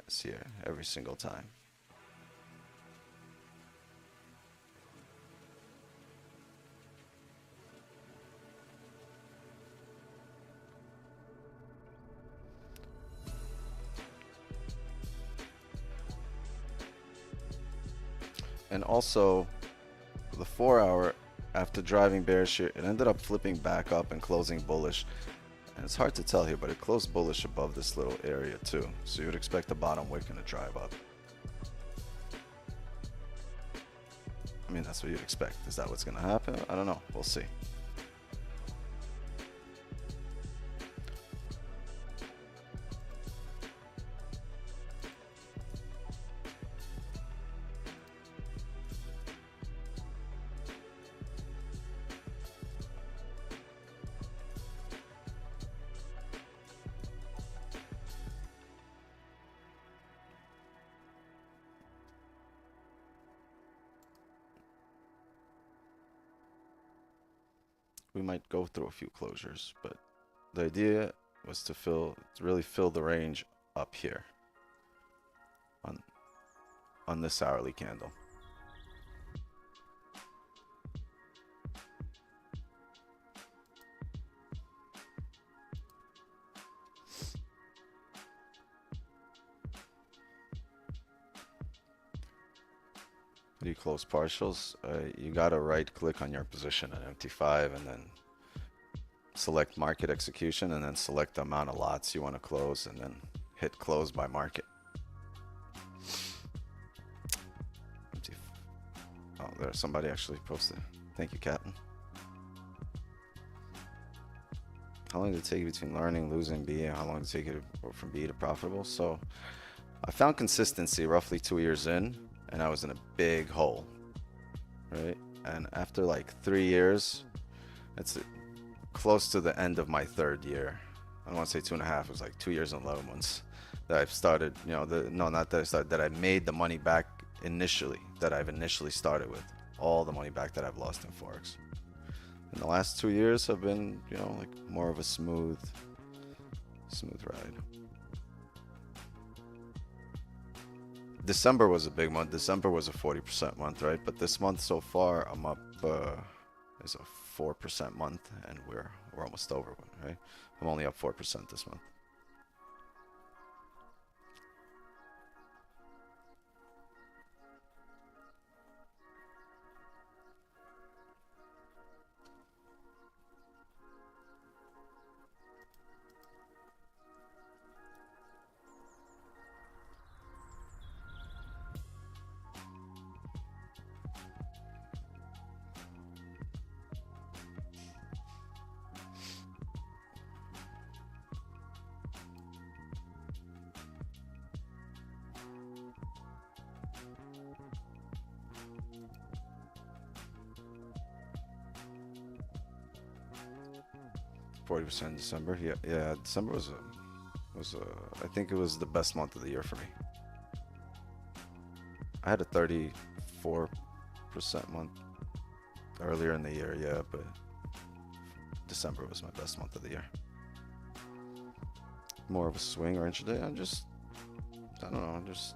as here, every single time. And also, the 4 hour, after driving bearish here, it ended up flipping back up and closing bullish. And it's hard to tell here, but it closed bullish above this little area too. So you would expect the bottom wick and a drive up. I mean, that's what you'd expect. Is that what's going to happen? I don't know. We'll see. We might go through a few closures, but the idea was to really fill the range up here on this hourly candle. Do you close partials? You gotta right click on your position at MT5 and then select market execution and then select the amount of lots you want to close and then hit close by market. Oh, there's somebody actually posted. Thank you, Captain. How long did it take you between learning, losing B, and how long did it take you from B to profitable? So I found consistency roughly 2 years in, and I was in a big hole, right? And after like 3 years, it's close to the end of my 3rd year. I don't want to say 2.5, it was like 2 years and 11 months that I've started, you know, no, not that I started, that I made the money back initially, that I've initially started with, all the money back that I've lost in Forex. And the last 2 years have been, you know, like more of a smooth ride. December was a big month. December was a 40% month, right? But this month so far, I'm up, is a 4% month, and we're almost over, right? I'm only up 4% this month. %, December. Yeah. December was I think it was the best month of the year for me. I had a 34% 4% month. Earlier in the year, yeah, but December was my best month of the year. More of a swing or intraday. I don't know, just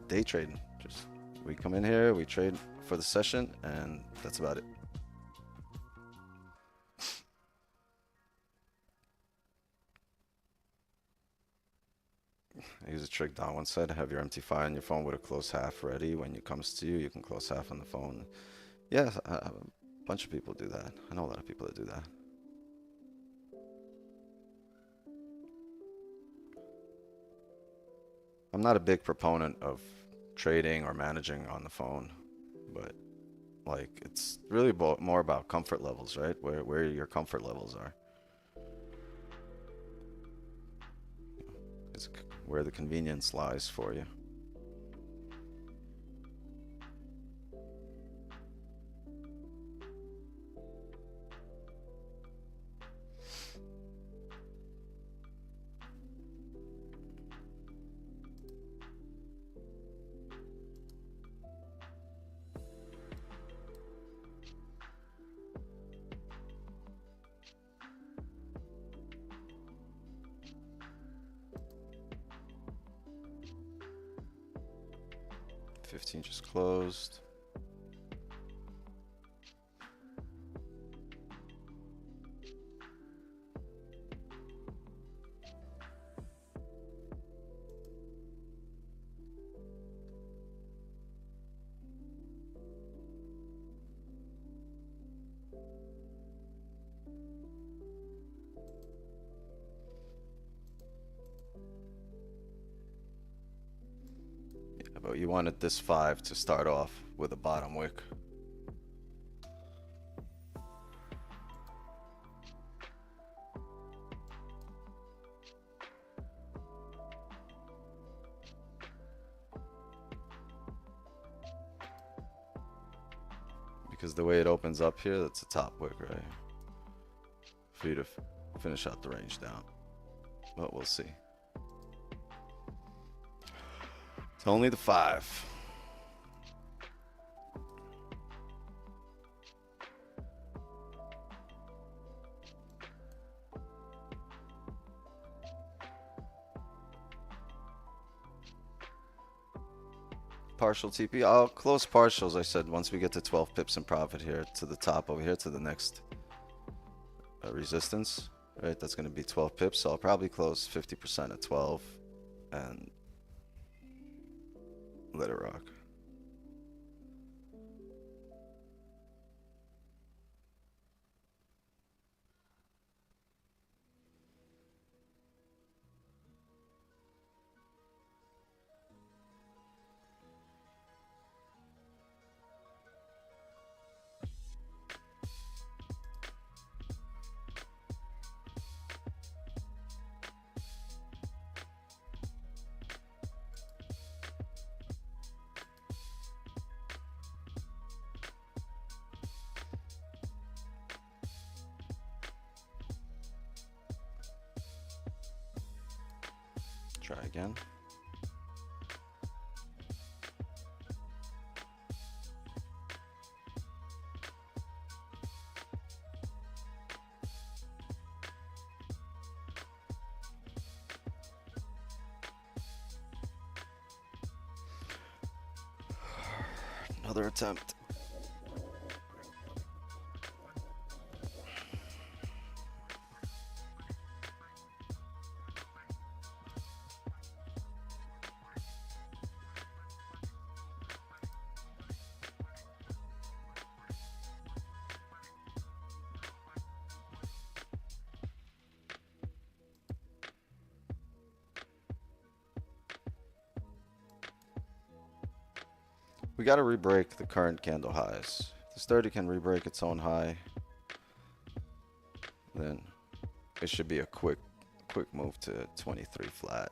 day trading. Just we come in here, we trade for the session, and that's about it. I use a trick Don once said, have your MT5 on your phone with a close half ready. When it comes to you, you can close half on the phone. Yeah, a bunch of people do that. I know a lot of people that do that. I'm not a big proponent of trading or managing on the phone, but like it's really more about comfort levels, right? Where your comfort levels are. It's where the convenience lies for you. $15 just closed. Yeah, but you wanted this 5 to start off with a bottom wick. Because the way it opens up here, that's a top wick, right? For you to finish out the range down. But we'll see. It's only the 5. Partial TP. I'll close partials, I said, once we get to 12 pips in profit here to the top over here to the next resistance, right? That's going to be 12 pips. So I'll probably close 50% at 12 and let it rock. Try again. Another attempt. We got to re-break the current candle highs. If this 30 can re-break its own high, then it should be a quick move to 23 flat.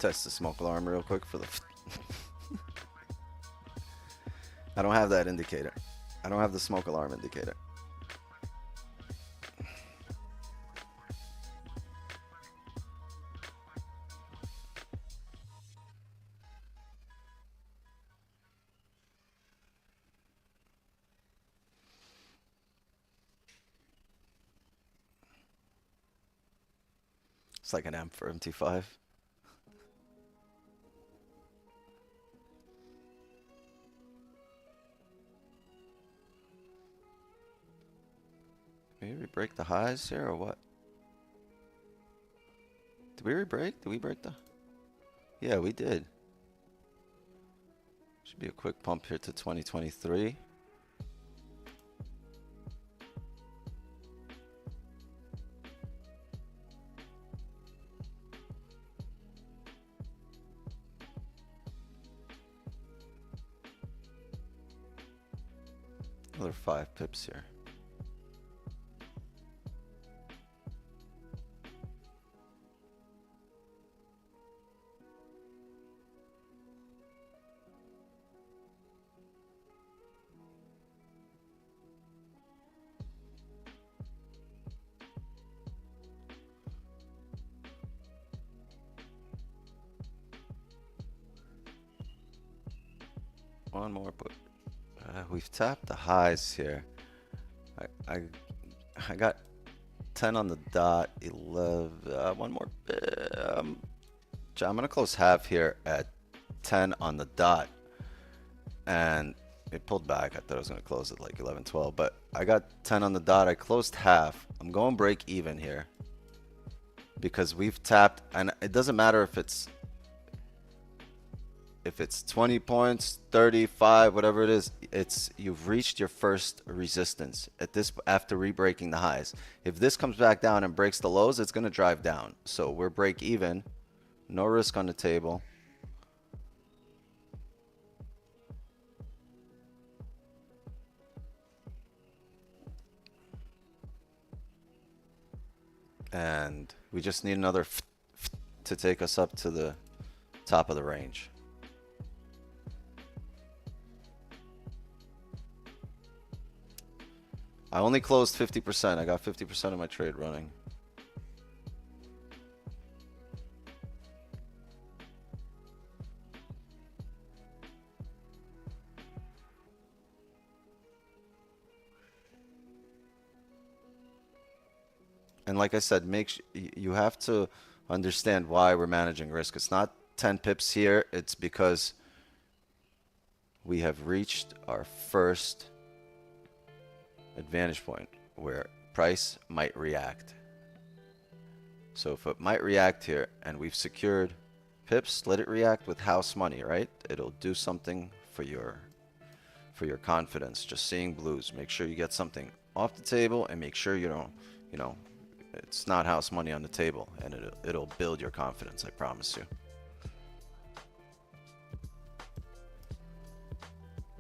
test the smoke alarm real quick for the. I don't have that indicator. I don't have the smoke alarm indicator. It's like an amp for MT5. Maybe we break the highs here or what? Did we re-break? Did we break the? Yeah, we did. Should be a quick pump here to 2023. Another 5 pips here. One more, but we've tapped the highs here. I got 10 on the dot, 11. One more. I'm gonna close half here at 10 on the dot, and it pulled back. I thought I was gonna close at like 11, 12, but I got 10 on the dot. I closed half. I'm going break even here because we've tapped, and it doesn't matter if it's 20 points, 35, whatever it is, you've reached your first resistance at this after re-breaking the highs. If this comes back down and breaks the lows, it's going to drive down. So we're break even, no risk on the table. And we just need another to take us up to the top of the range. I only closed 50%. I got 50% of my trade running. And like I said, you have to understand why we're managing risk. It's not 10 pips here. It's because we have reached our first advantage point where price might react. So if it might react here and we've secured pips, let it react with house money, right? It'll do something for your confidence. Just seeing blues, make sure you get something off the table and make sure you don't, it's not house money on the table, and it'll build your confidence, I promise you.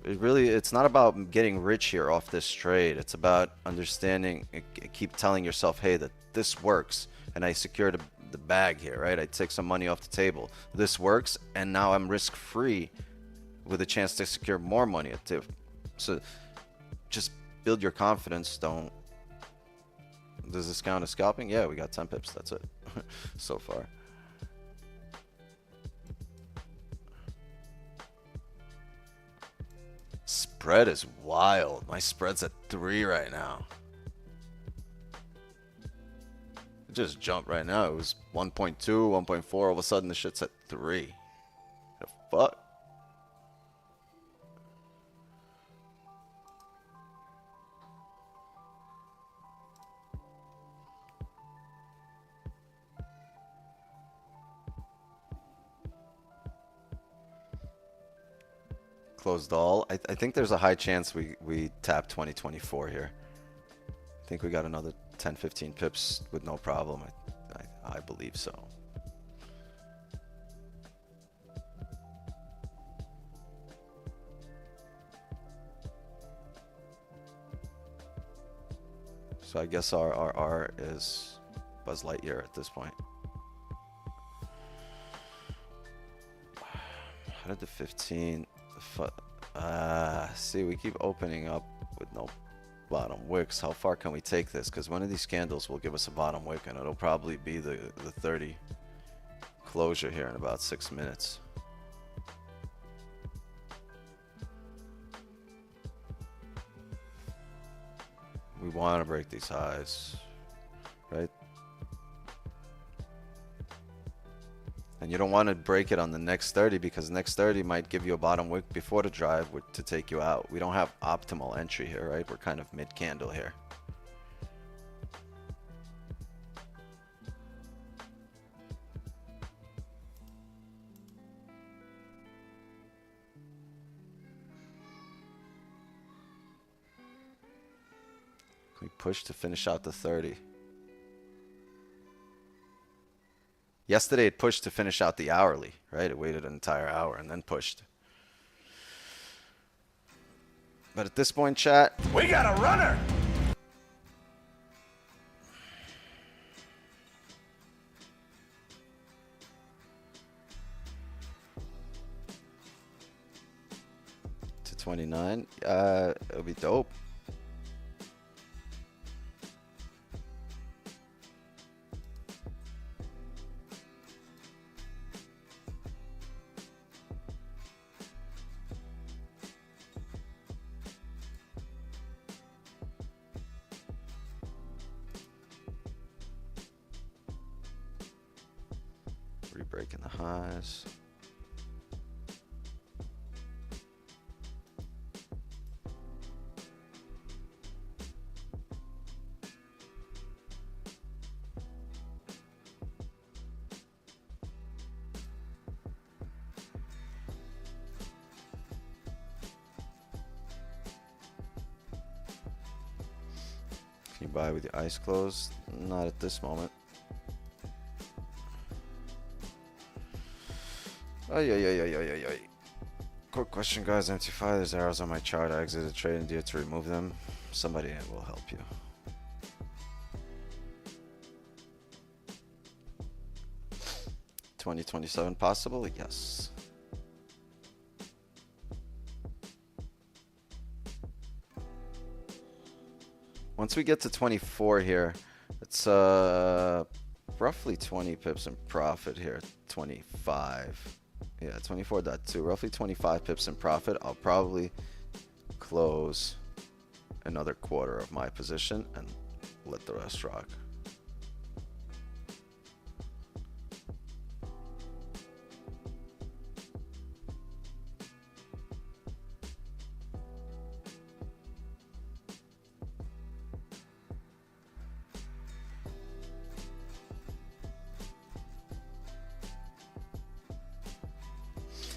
It's not about getting rich here off this trade. It's about understanding, keep telling yourself, hey, that this works, and I secured the bag here, right? I take some money off the table. This works, and now I'm risk-free with a chance to secure more money. So just build your confidence. Don't. Does this count as scalping? Yeah, we got 10 pips. That's it so far. Spread is wild. My spread's at 3 right now. It just jumped right now. It was 1.2, 1.4. All of a sudden, the shit's at 3. The fuck? Closed all. I think there's a high chance we tap 2024 here. I think we got another 10, 15 pips with no problem. I believe so. So I guess our R is Buzz Lightyear at this point. How did the 15? See, we keep opening up with no bottom wicks. How far can we take this? Because one of these candles will give us a bottom wick, and it'll probably be the 30 closure here in about 6 minutes. We want to break these highs, right? And you don't want to break it on the next 30 because next 30 might give you a bottom wick before the drive to take you out. We don't have optimal entry here, right? We're kind of mid-candle here. We push to finish out the 30. Yesterday it pushed to finish out the hourly, right? It waited an entire hour and then pushed. But at this point, chat,
we got a runner.
to 29. It'll be dope. Re-breaking the highs. Can you buy with your eyes closed? Not at this moment. Ay. Quick question, guys. MT5, there's arrows on my chart. I exited the trade and did to remove them. Somebody will help you. $20.27 possible? Yes. Once we get to 24 here, it's roughly 20 pips in profit here. 25. Yeah, 24.2. Roughly 25 pips in profit. I'll probably close another quarter of my position and let the rest rock.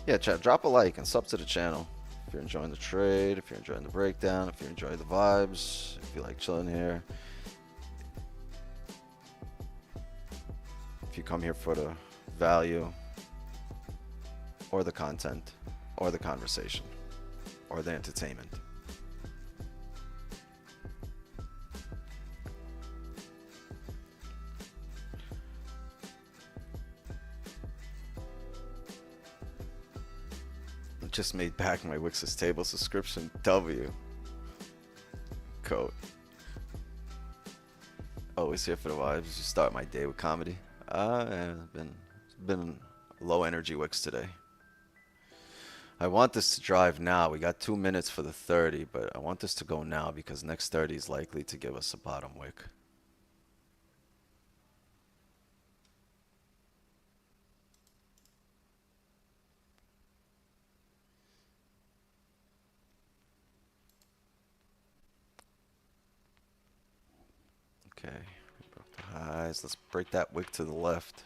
Yeah, chat, drop a like and sub to the channel if you're enjoying the trade, if you're enjoying the breakdown, if you're enjoying the vibes, if you like chilling here. If you come here for the value or the content or the conversation or the entertainment. Just made back my Wix's table subscription. W code. Always here for the vibes. Just start my day with comedy. Yeah, been low energy Wix today. I want this to drive now. We got 2 minutes for the 30, but I want this to go now because next 30 is likely to give us a bottom wick. Okay, we broke the highs. Let's break that wick to the left.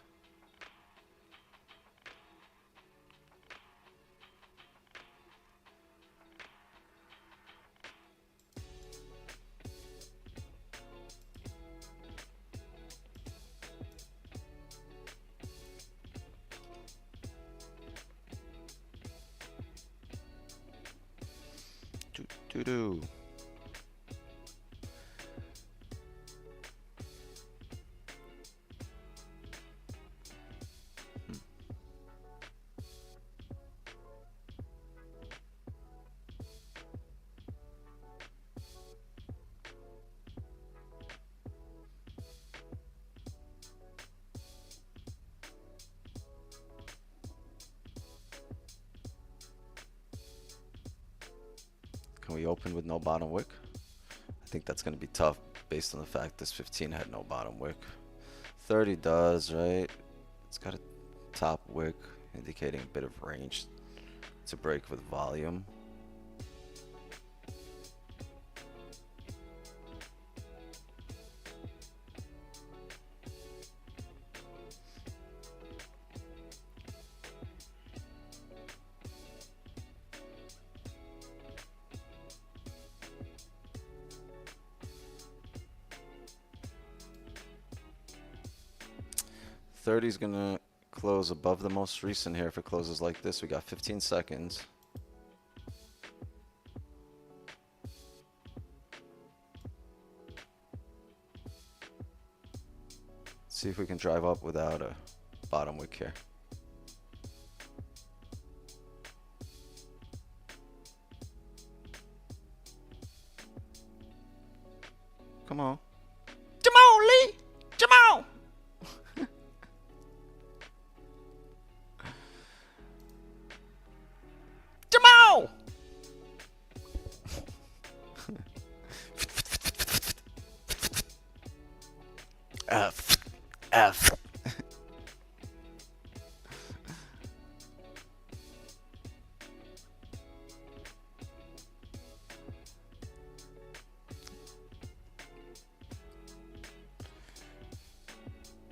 Doo-doo. Can we open with no bottom wick? I think that's going to be tough based on the fact this 15 had no bottom wick. 30 does, right? It's got a top wick indicating a bit of range to break with volume. Is gonna close above the most recent here. If it closes like this, we got 15 seconds. See if we can drive up without a bottom wick here. Come on. Jamal Lee! Jamal! Jamal! F.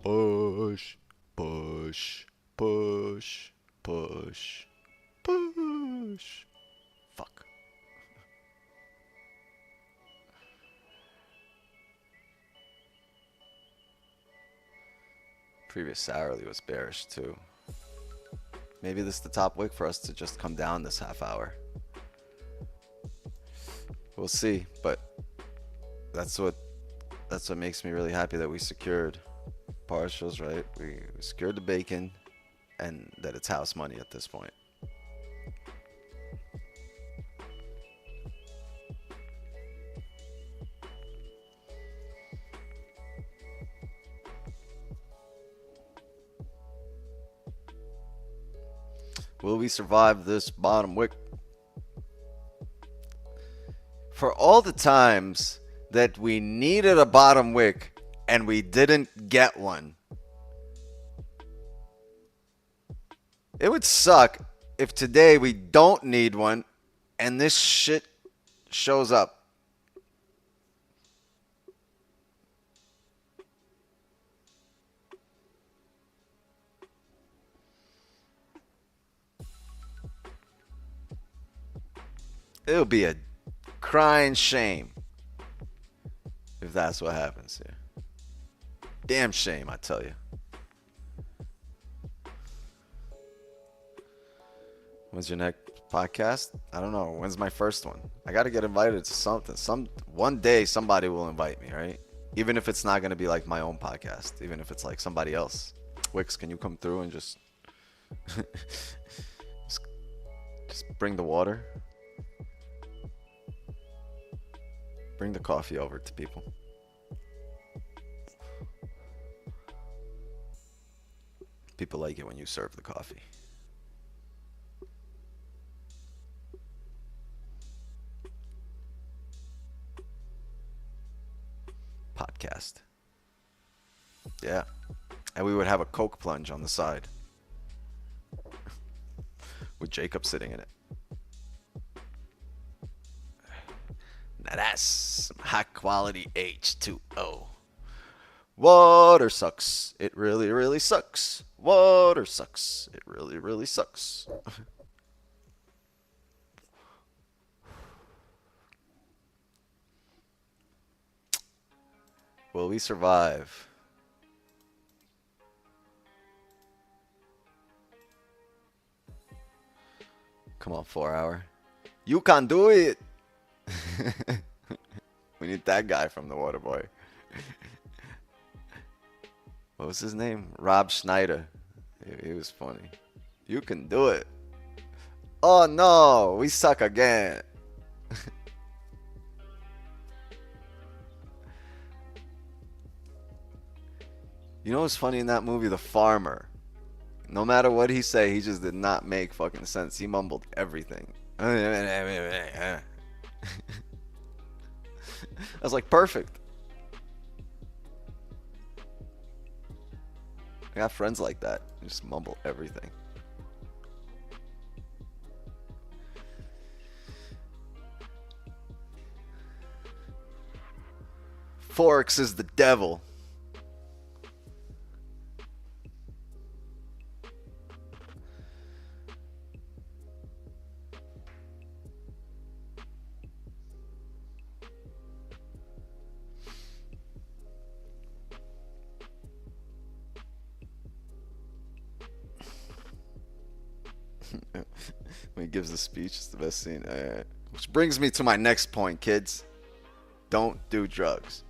Push, push, push, push, push. Fuck. Previous hourly was bearish too. Maybe this is the top wick for us to just come down this half hour. We'll see, but that's what makes me really happy that we secured partials, right? We secured the bacon and that it's house money at this point. Will we survive this bottom wick? For all the times that we needed a bottom wick and we didn't get one, it would suck if today we don't need one and this shit shows up. It'll be a crying shame if that's what happens here. Damn shame, I tell you. When's your next podcast? I don't know. When's my first one? I got to get invited to something. One day somebody will invite me, right? Even if it's not going to be like my own podcast. Even if it's like somebody else. Wix, can you come through and just just bring the water? Bring the coffee over to people. People like it when you serve the coffee. Podcast. Yeah. And we would have a Coke plunge on the side. With Jacob sitting in it. Now that's some high quality H2O. Water sucks. It really, really sucks. Water sucks. It really, really sucks. Will we survive? Come on, 4 hour. You can do it. We need that guy from the Water Boy. What was his name? Rob Schneider. He was funny. You can do it. Oh no, we suck again. You know what's funny in that movie? The farmer. No matter what he say, he just did not make fucking sense. He mumbled everything. I was like, perfect. I got friends like that. They just mumble everything. Forex is the devil. When he gives the speech, it's the best scene. Which brings me to my next point, kids. Don't do drugs.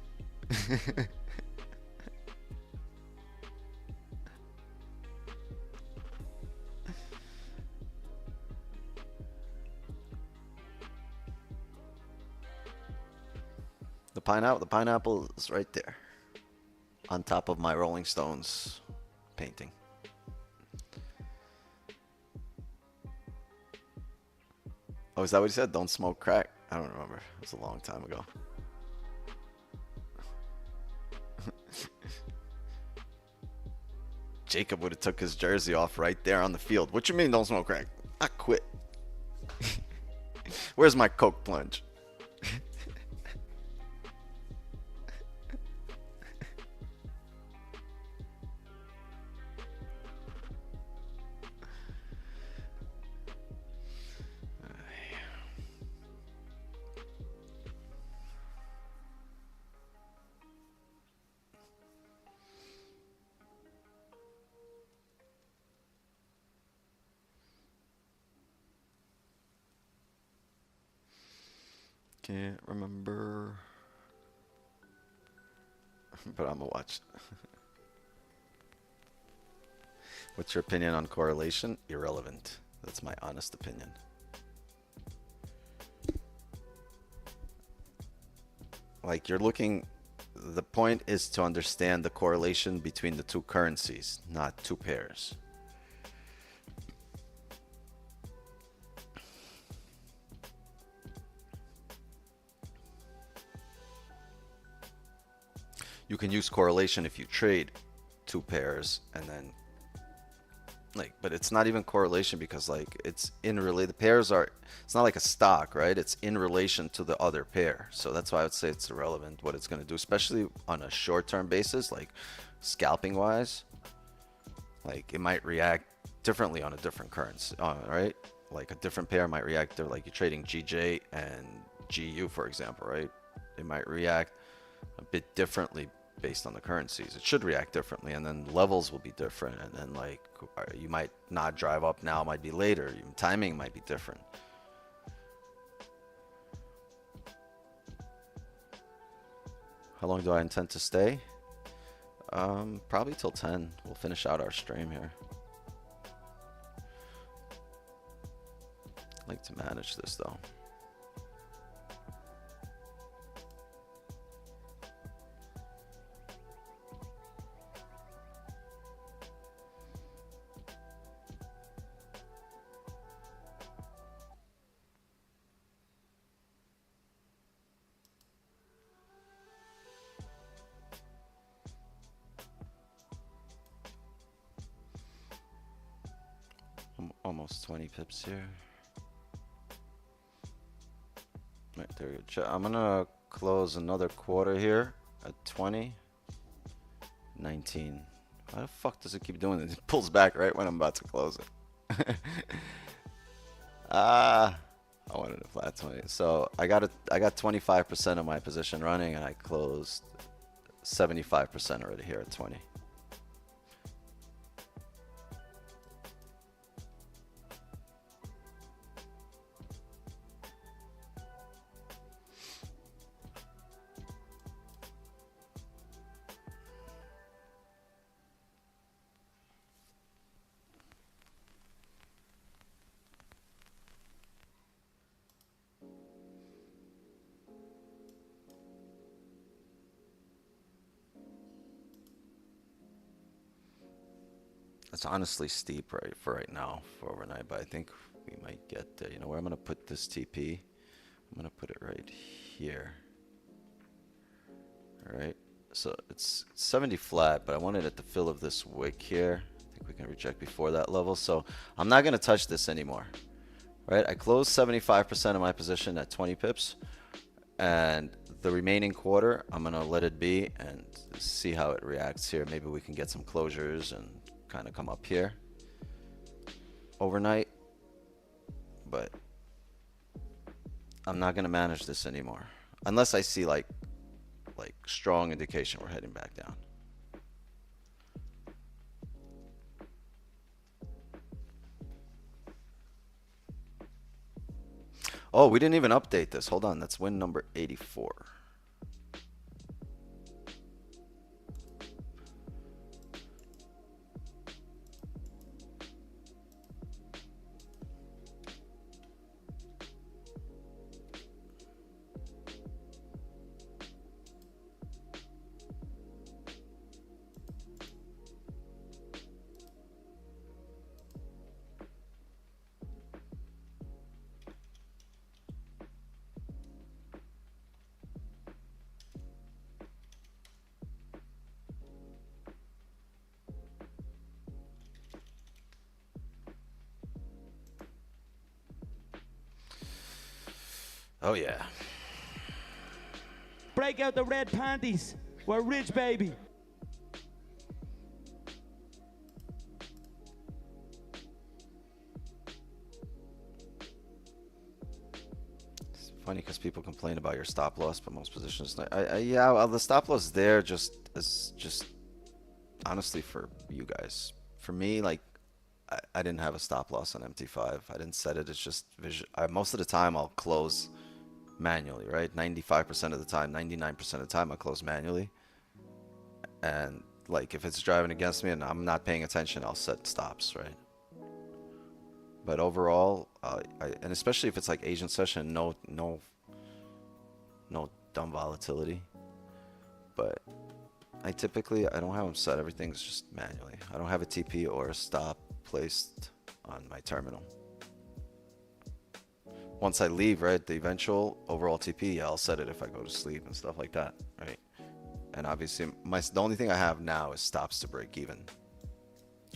The pineapple is right there, on top of my Rolling Stones painting. Oh, is that what he said? Don't smoke crack? I don't remember. It was a long time ago. Jacob would have took his jersey off right there on the field. What you mean don't smoke crack? I quit. Where's my Coke plunge? Can't remember. But I'm gonna watch. What's your opinion on correlation? Irrelevant. That's my honest opinion. Like you're looking, the point is to understand the correlation between the two currencies, not two pairs. You can use correlation if you trade two pairs and then like, but it's not even correlation because like it's in relate. The pairs are, it's not like a stock, right? It's in relation to the other pair. So that's why I would say it's irrelevant what it's going to do, especially on a short-term basis, like scalping wise. Like it might react differently on a different currency, right? Like a different pair might react to, like you're trading GJ and GU, for example, right? It might react a bit differently based on the currencies. It should react differently, and then levels will be different, and then like you might not drive up now, it might be later. Even timing might be different. How long do I intend to stay? Probably till 10. We'll finish out our stream here. I like to manage this though. Almost 20 pips here. Right there. I'm gonna close another quarter here at 20. 19. Why the fuck does it keep doing this? It pulls back right when I'm about to close it. I wanted a flat 20. So I got 25% of my position running, and I closed 75% already here at 20. It's honestly steep for right now for overnight, but I think we might get there. You know where I'm gonna put this TP? I'm gonna put it right here. All right. So it's 70 flat, but I wanted it to fill of this wick here. I think we can reject before that level. So I'm not gonna touch this anymore. Right? I closed 75% of my position at 20 pips, and the remaining quarter, I'm gonna let it be and see how it reacts here. Maybe we can get some closures and kind of come up here overnight, but I'm not gonna manage this anymore unless I see like strong indication we're heading back down. Oh, we didn't even update this. Hold on, that's win number 84. Oh yeah.
Break out the red panties. We're rich, baby.
It's funny because people complain about your stop loss, but most positions, yeah, well, the stop loss there just honestly for you guys. For me, like I didn't have a stop loss on MT5. I didn't set it. It's just most of the time I'll close manually, right? 95% of the time, 99% of the time I close manually. And like if it's driving against me and I'm not paying attention, I'll set stops, right? But overall, and especially if it's like Asian session, no dumb volatility. But I don't have them set. Everything's just manually. I don't have a TP or a stop placed on my terminal. Once I leave, right, the eventual overall TP, yeah, I'll set it if I go to sleep and stuff like that, right? And obviously, the only thing I have now is stops to break even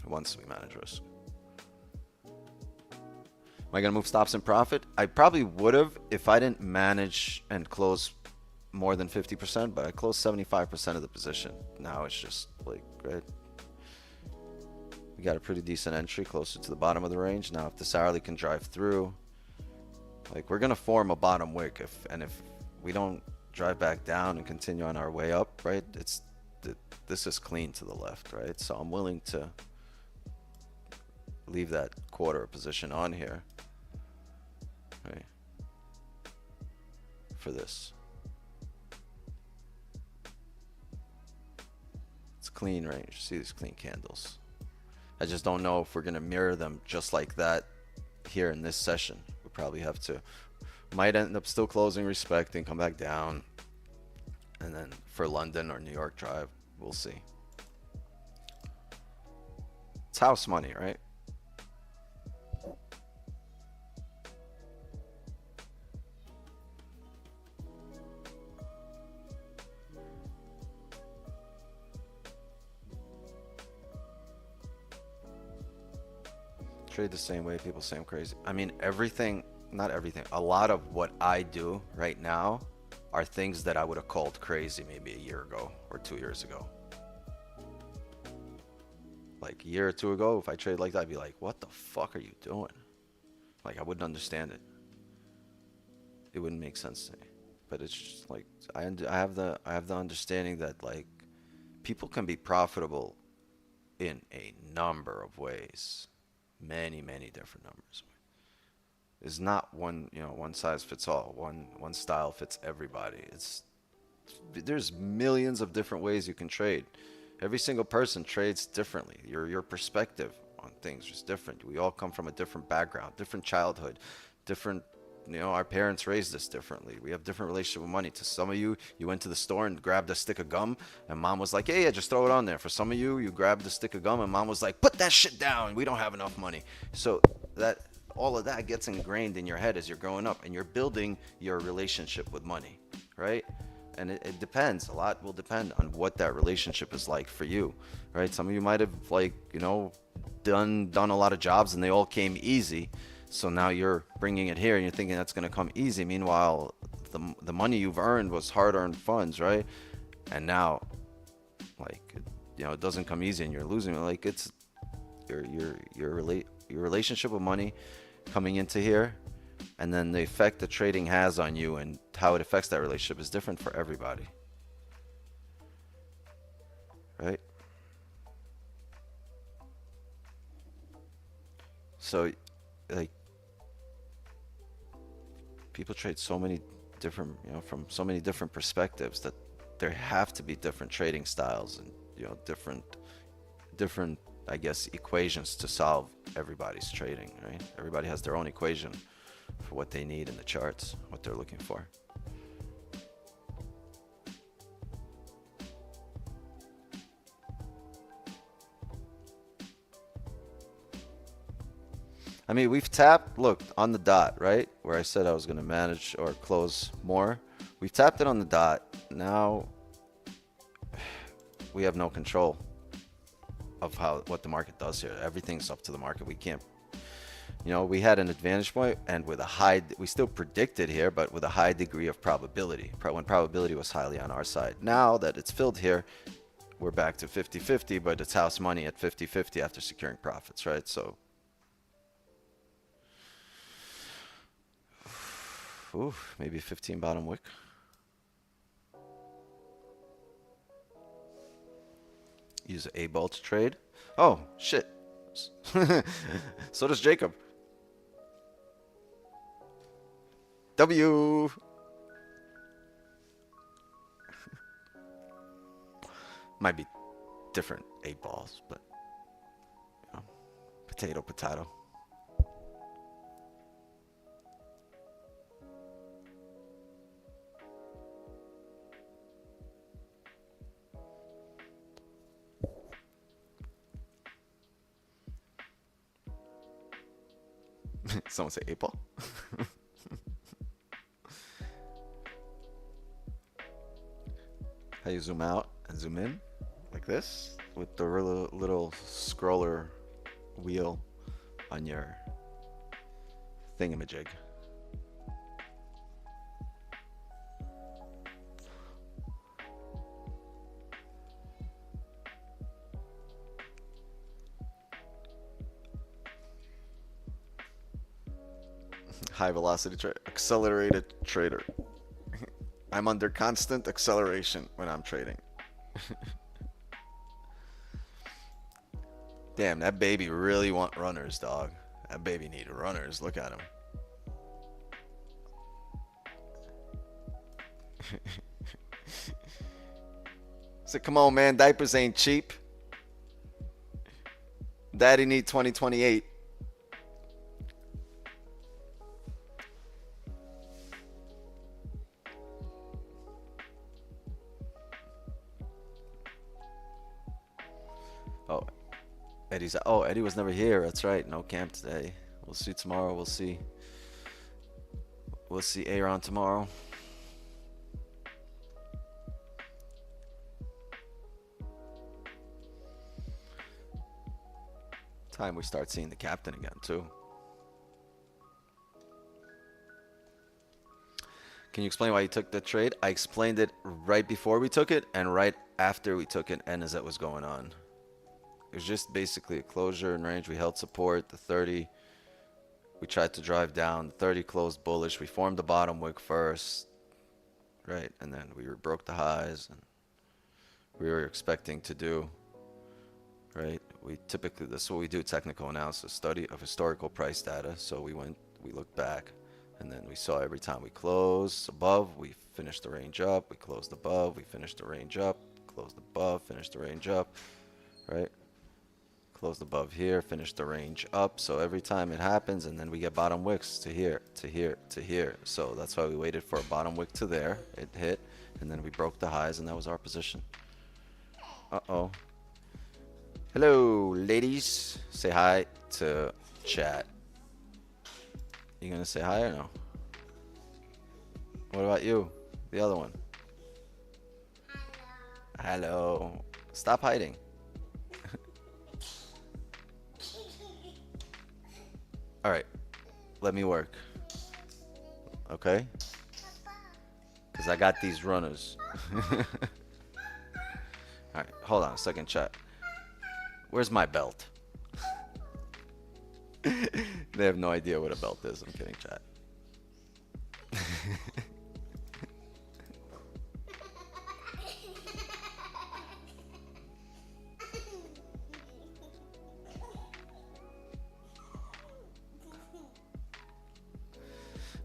once we manage risk. Am I going to move stops in profit? I probably would have if I didn't manage and close more than 50%, but I closed 75% of the position. Now it's just like, right? We got a pretty decent entry closer to the bottom of the range. Now, if this hourly can drive through, like we're going to form a bottom wick. If we don't drive back down and continue on our way up, right? This is clean to the left, right? So I'm willing to leave that quarter position on here, right? For this. It's clean, right? You see these clean candles. I just don't know if we're going to mirror them just like that here in this session. We probably have to. Might end up still closing, respecting, come back down. And then for London or New York drive, we'll see. It's house money, right? Trade the same way. People say I'm crazy. I mean, everything, not everything, a lot of what I do right now are things that I would have called crazy maybe a year ago or 2 years ago. Like a year or two ago, if I trade like that, I'd be like, what the fuck are you doing? Like, I wouldn't understand it. It wouldn't make sense to me. But it's just like, I have the understanding that like people can be profitable in a number of ways. Many different numbers. It's not one size fits all. One style fits everybody. There's millions of different ways you can trade. Every single person trades differently. Your perspective on things is different. We all come from a different background, different childhood, different. Our parents raised us differently. We have different relationship with money. To some of you, you went to the store and grabbed a stick of gum, and mom was like, yeah, just throw it on there. For some of you, you grabbed a stick of gum, and mom was like, put that shit down. We don't have enough money. So that all of that gets ingrained in your head as you're growing up and you're building your relationship with money, right? And it depends. A lot will depend on what that relationship is like for you, right? Some of you might have, like, you know, done a lot of jobs and they all came easy. So now you're bringing it here and you're thinking that's going to come easy. Meanwhile, the money you've earned was hard-earned funds, right? And now, like, you know, it doesn't come easy and you're losing it. Like, it's your relationship with money coming into here, and then the effect that trading has on you and how it affects that relationship is different for everybody, right? So, like, people trade so many different, you know, from so many different perspectives that there have to be different trading styles and, you know, different, I guess, equations to solve everybody's trading, right? Everybody has their own equation for what they need in the charts, what they're looking for. I mean, we've tapped, look, on the dot, right? Where I said I was going to manage or close more. We've tapped it on the dot. Now we have no control of what the market does here. Everything's up to the market. We can't, you know, we had an advantage point and with a high, we still predicted here, but with a high degree of probability, when probability was highly on our side. Now that it's filled here, we're back to 50-50, but it's house money at 50-50 after securing profits, right? So, ooh, maybe 15 bottom wick. Use a ball to trade. Oh, shit. So does Jacob. W. Might be different 8 balls, but, you know, potato, potato. Someone say 8 ball. How you zoom out and zoom in like this with the little scroller wheel on your thingamajig. High velocity trader, accelerated trader. I'm under constant acceleration when I'm trading. Damn, that baby really want runners, dog. That baby need runners. Look at him. So come on, man. Diapers ain't cheap. Daddy need 2028. Oh, Eddie was never here. That's right. No camp today. We'll see tomorrow. We'll see Aaron tomorrow. Time we start seeing the captain again too. Can you explain why you took the trade? I explained it right before we took it and right after we took it, and as that was going on. It was just basically a closure in range. We held support, the 30. We tried to drive down. The 30 closed bullish. We formed the bottom wick first, right? And then we broke the highs, and we were expecting to do, right? We typically, this is what we do, technical analysis, study of historical price data. So we looked back, and then we saw every time we closed above, we finished the range up. We closed above, we finished the range up. Closed above, finished the range up, right? Closed above here, finish the range up. So every time it happens, and then we get bottom wicks to here, to here, to here. So that's why we waited for a bottom wick to there. It hit, and then we broke the highs, and that was our position. Uh-oh. Hello, ladies. Say hi to chat. You gonna say hi or no? What about you? The other one. Hello. Stop hiding. All right. Let me work. Okay? Because I got these runners. All right. Hold on a second, chat. Where's my belt? They have no idea what a belt is. I'm kidding, chat.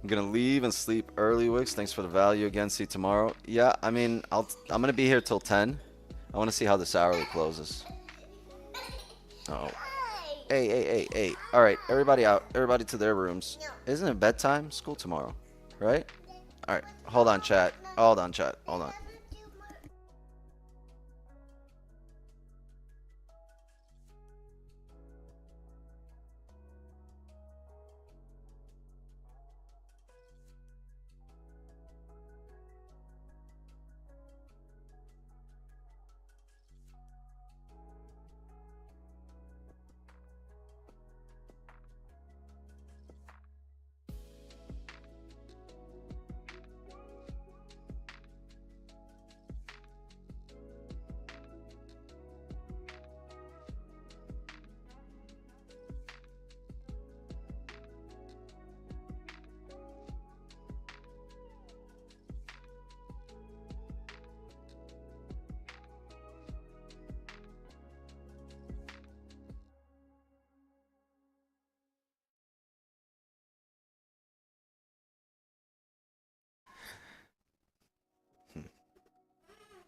I'm gonna leave and sleep early, Wix. Thanks for the value again. See you tomorrow. Yeah, I mean, I'm gonna be here till 10. I want to see how this hourly closes. Oh. Hey. All right, everybody out. Everybody to their rooms. Isn't it bedtime? School tomorrow, right? All right. Hold on, chat. Hold on, chat. Hold on.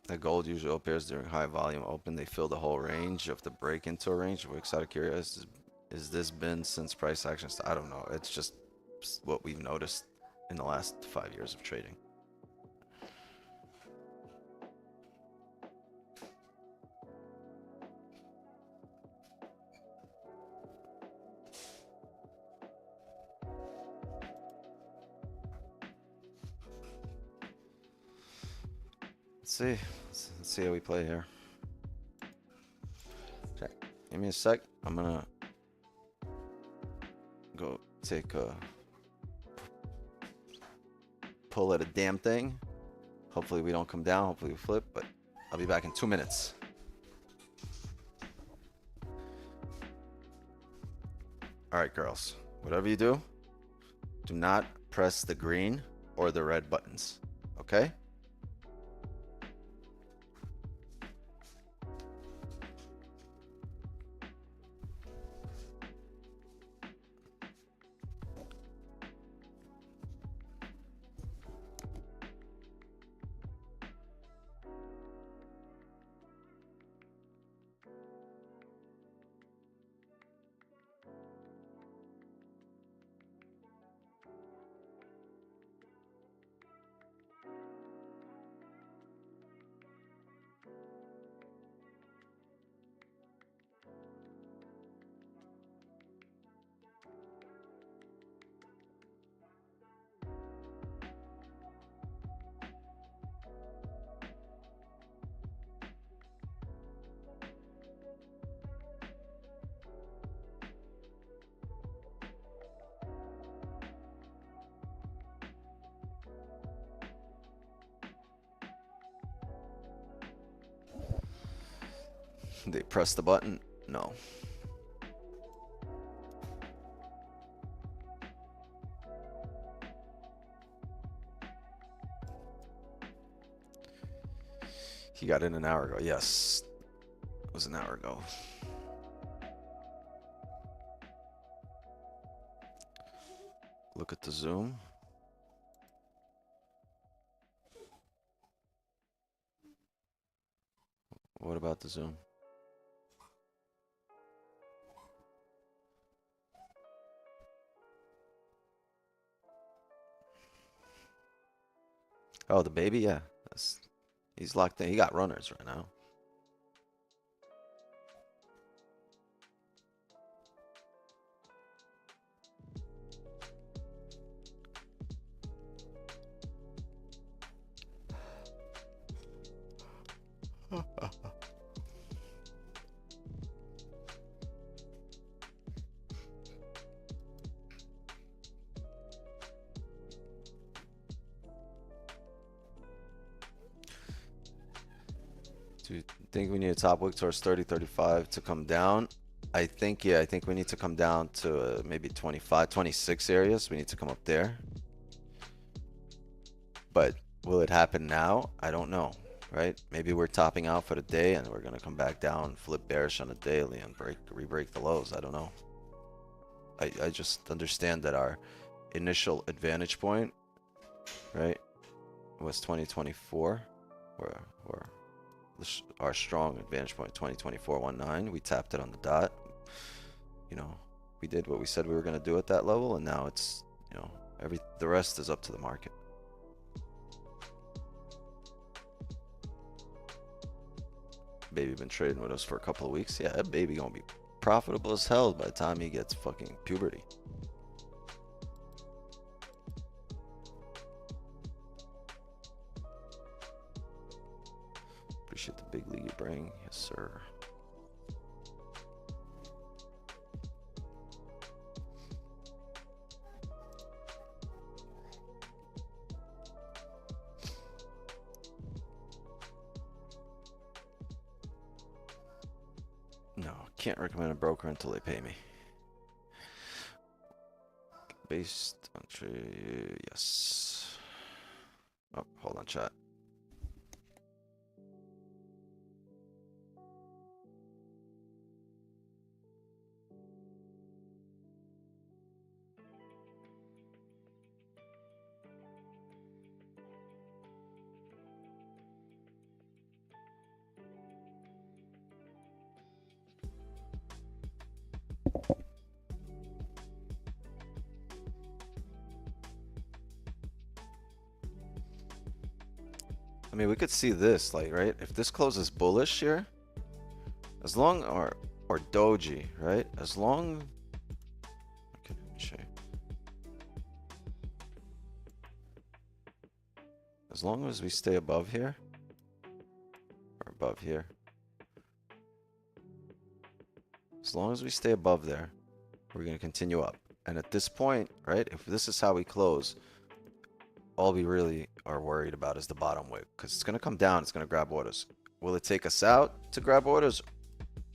The gold usually appears during high volume open. They fill the whole range of the break into a range. Wix, out of curiosity, is this been since price action? I don't know. It's just what we've noticed in the last 5 years of trading. Let's see how we play here. Okay, give me a sec. I'm gonna go take a pull at a damn thing. Hopefully we don't come down. Hopefully we flip, but I'll be back in 2 minutes. All right, girls. Whatever you do, do not press the green or the red buttons. Okay? They press the button? No. He got in an hour ago. Yes. It was an hour ago. Look at the zoom. What about the zoom? Oh, the baby? Yeah. He's locked in. He got runners right now. Think we need a top wick towards 30-35 to come down. I think, yeah, I think we need to come down to maybe 25, 26 areas. We need to come up there. But will it happen now? I don't know, right? Maybe we're topping out for the day and we're going to come back down, flip bearish on the daily and re-break the lows. I don't know. I just understand that our initial advantage point, right, was 2024, or our strong advantage point 2024-19. We tapped it on the dot. You know, we did what we said we were going to do at that level, and now it's, you know, the rest is up to the market. Baby been trading with us for a couple of weeks. Yeah, that baby gonna be profitable as hell by the time he gets fucking puberty. Appreciate the big league you bring. Yes, sir. No, can't recommend a broker until they pay me. Based on trade, yes. Oh, hold on, chat. I mean, we could see this, like, right? If this closes bullish here, as long, or doji, right? As long, okay, check. As long as we stay above here, or above here, as long as we stay above there, we're going to continue up. And at this point, right, if this is how we close, all we really are worried about is the bottom wick, because it's going to come down, it's going to grab orders. Will it take us out to grab orders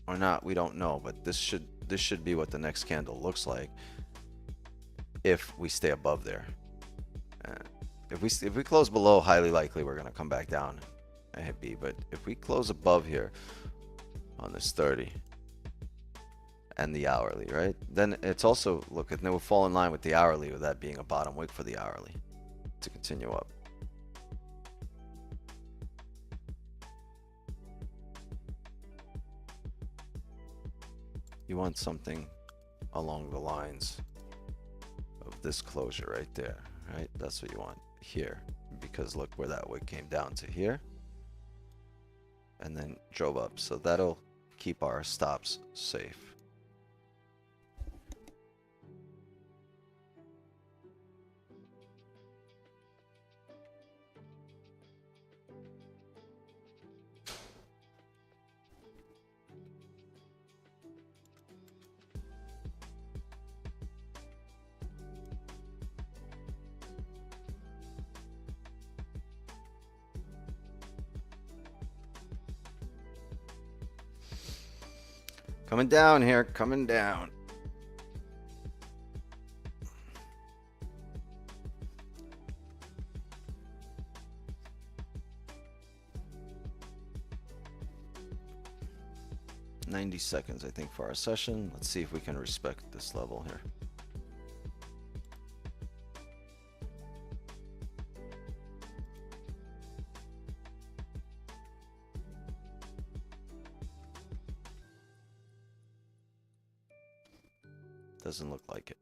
or not? We don't know, but this should be what the next candle looks like if we stay above there. If we close below, highly likely we're going to come back down and hit B. But if we close above here on this 30 and the hourly, right, then it's also, look, and it will fall in line with the hourly, with that being a bottom wick for the hourly to continue up. You want something along the lines of this closure right there, right? That's what you want here, because look where that wick came down to here and then drove up. So that'll keep our stops safe. Coming down here, coming down. $90 seconds, I think, for our session. Let's see if we can respect this level here. Doesn't look like it.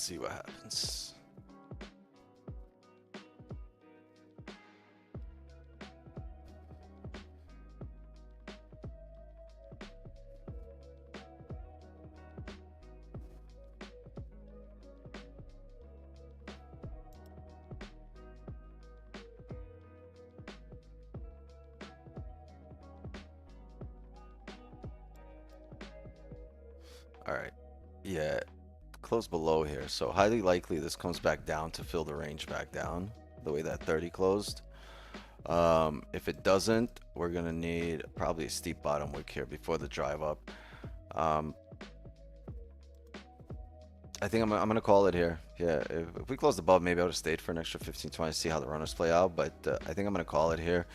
see what happens. All right. Yeah. Close below here. So highly likely this comes back down to fill the range back down the way that 30 closed. If it doesn't, we're going to need probably a steep bottom wick here before the drive up. I think I'm going to call it here. Yeah, if we closed above, maybe I would have stayed for an extra 15-20 to see how the runners play out. But I think I'm going to call it here.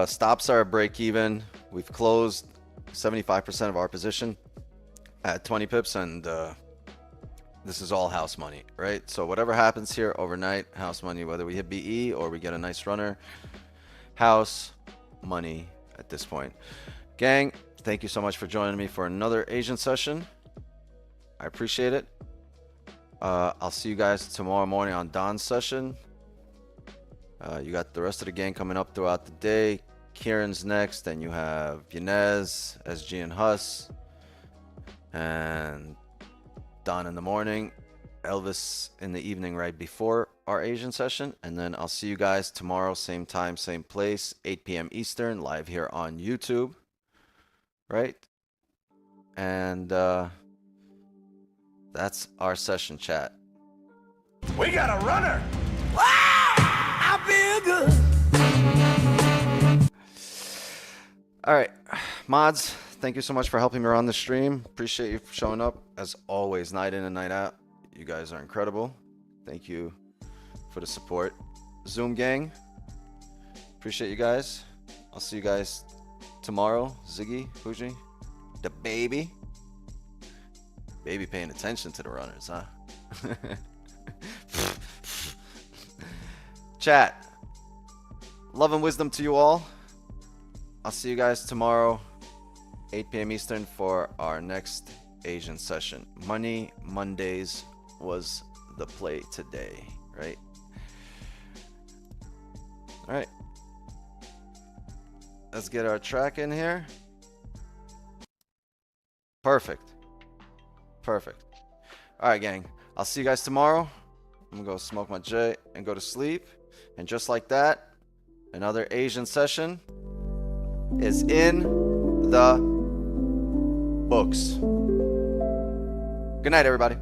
Stops are a break even. We've closed 75% of our position at 20 pips, and this is all house money, right? So whatever happens here overnight, house money, whether we hit BE or we get a nice runner, house money at this point. Gang, thank you so much for joining me for another Asian session. I appreciate it. I'll see you guys tomorrow morning on Don's session. You got the rest of the gang coming up throughout the day. Kieran's next, then you have Yanez, SG, and Huss, and Don in the morning, Elvis in the evening right before our Asian session, and then I'll see you guys tomorrow, same time, same place, 8 p.m. Eastern, live here on YouTube, right? And that's our session, chat.
We got a runner. Wow, I feel good.
All right, mods, thank you so much for helping me run the stream. Appreciate you for showing up as always, night in and night out. You guys are incredible. Thank you for the support. Zoom gang, appreciate you guys. I'll see you guys tomorrow. Ziggy, Fuji, the baby paying attention to the runners, huh? Chat, love and wisdom to you all. I'll see you guys tomorrow, 8 p.m. Eastern, for our next Asian session. Money Mondays was the play today, right? All right. Let's get our track in here. Perfect. Perfect. All right, gang. I'll see you guys tomorrow. I'm going to go smoke my J and go to sleep. And just like that, another Asian session is in the books. Good night, everybody.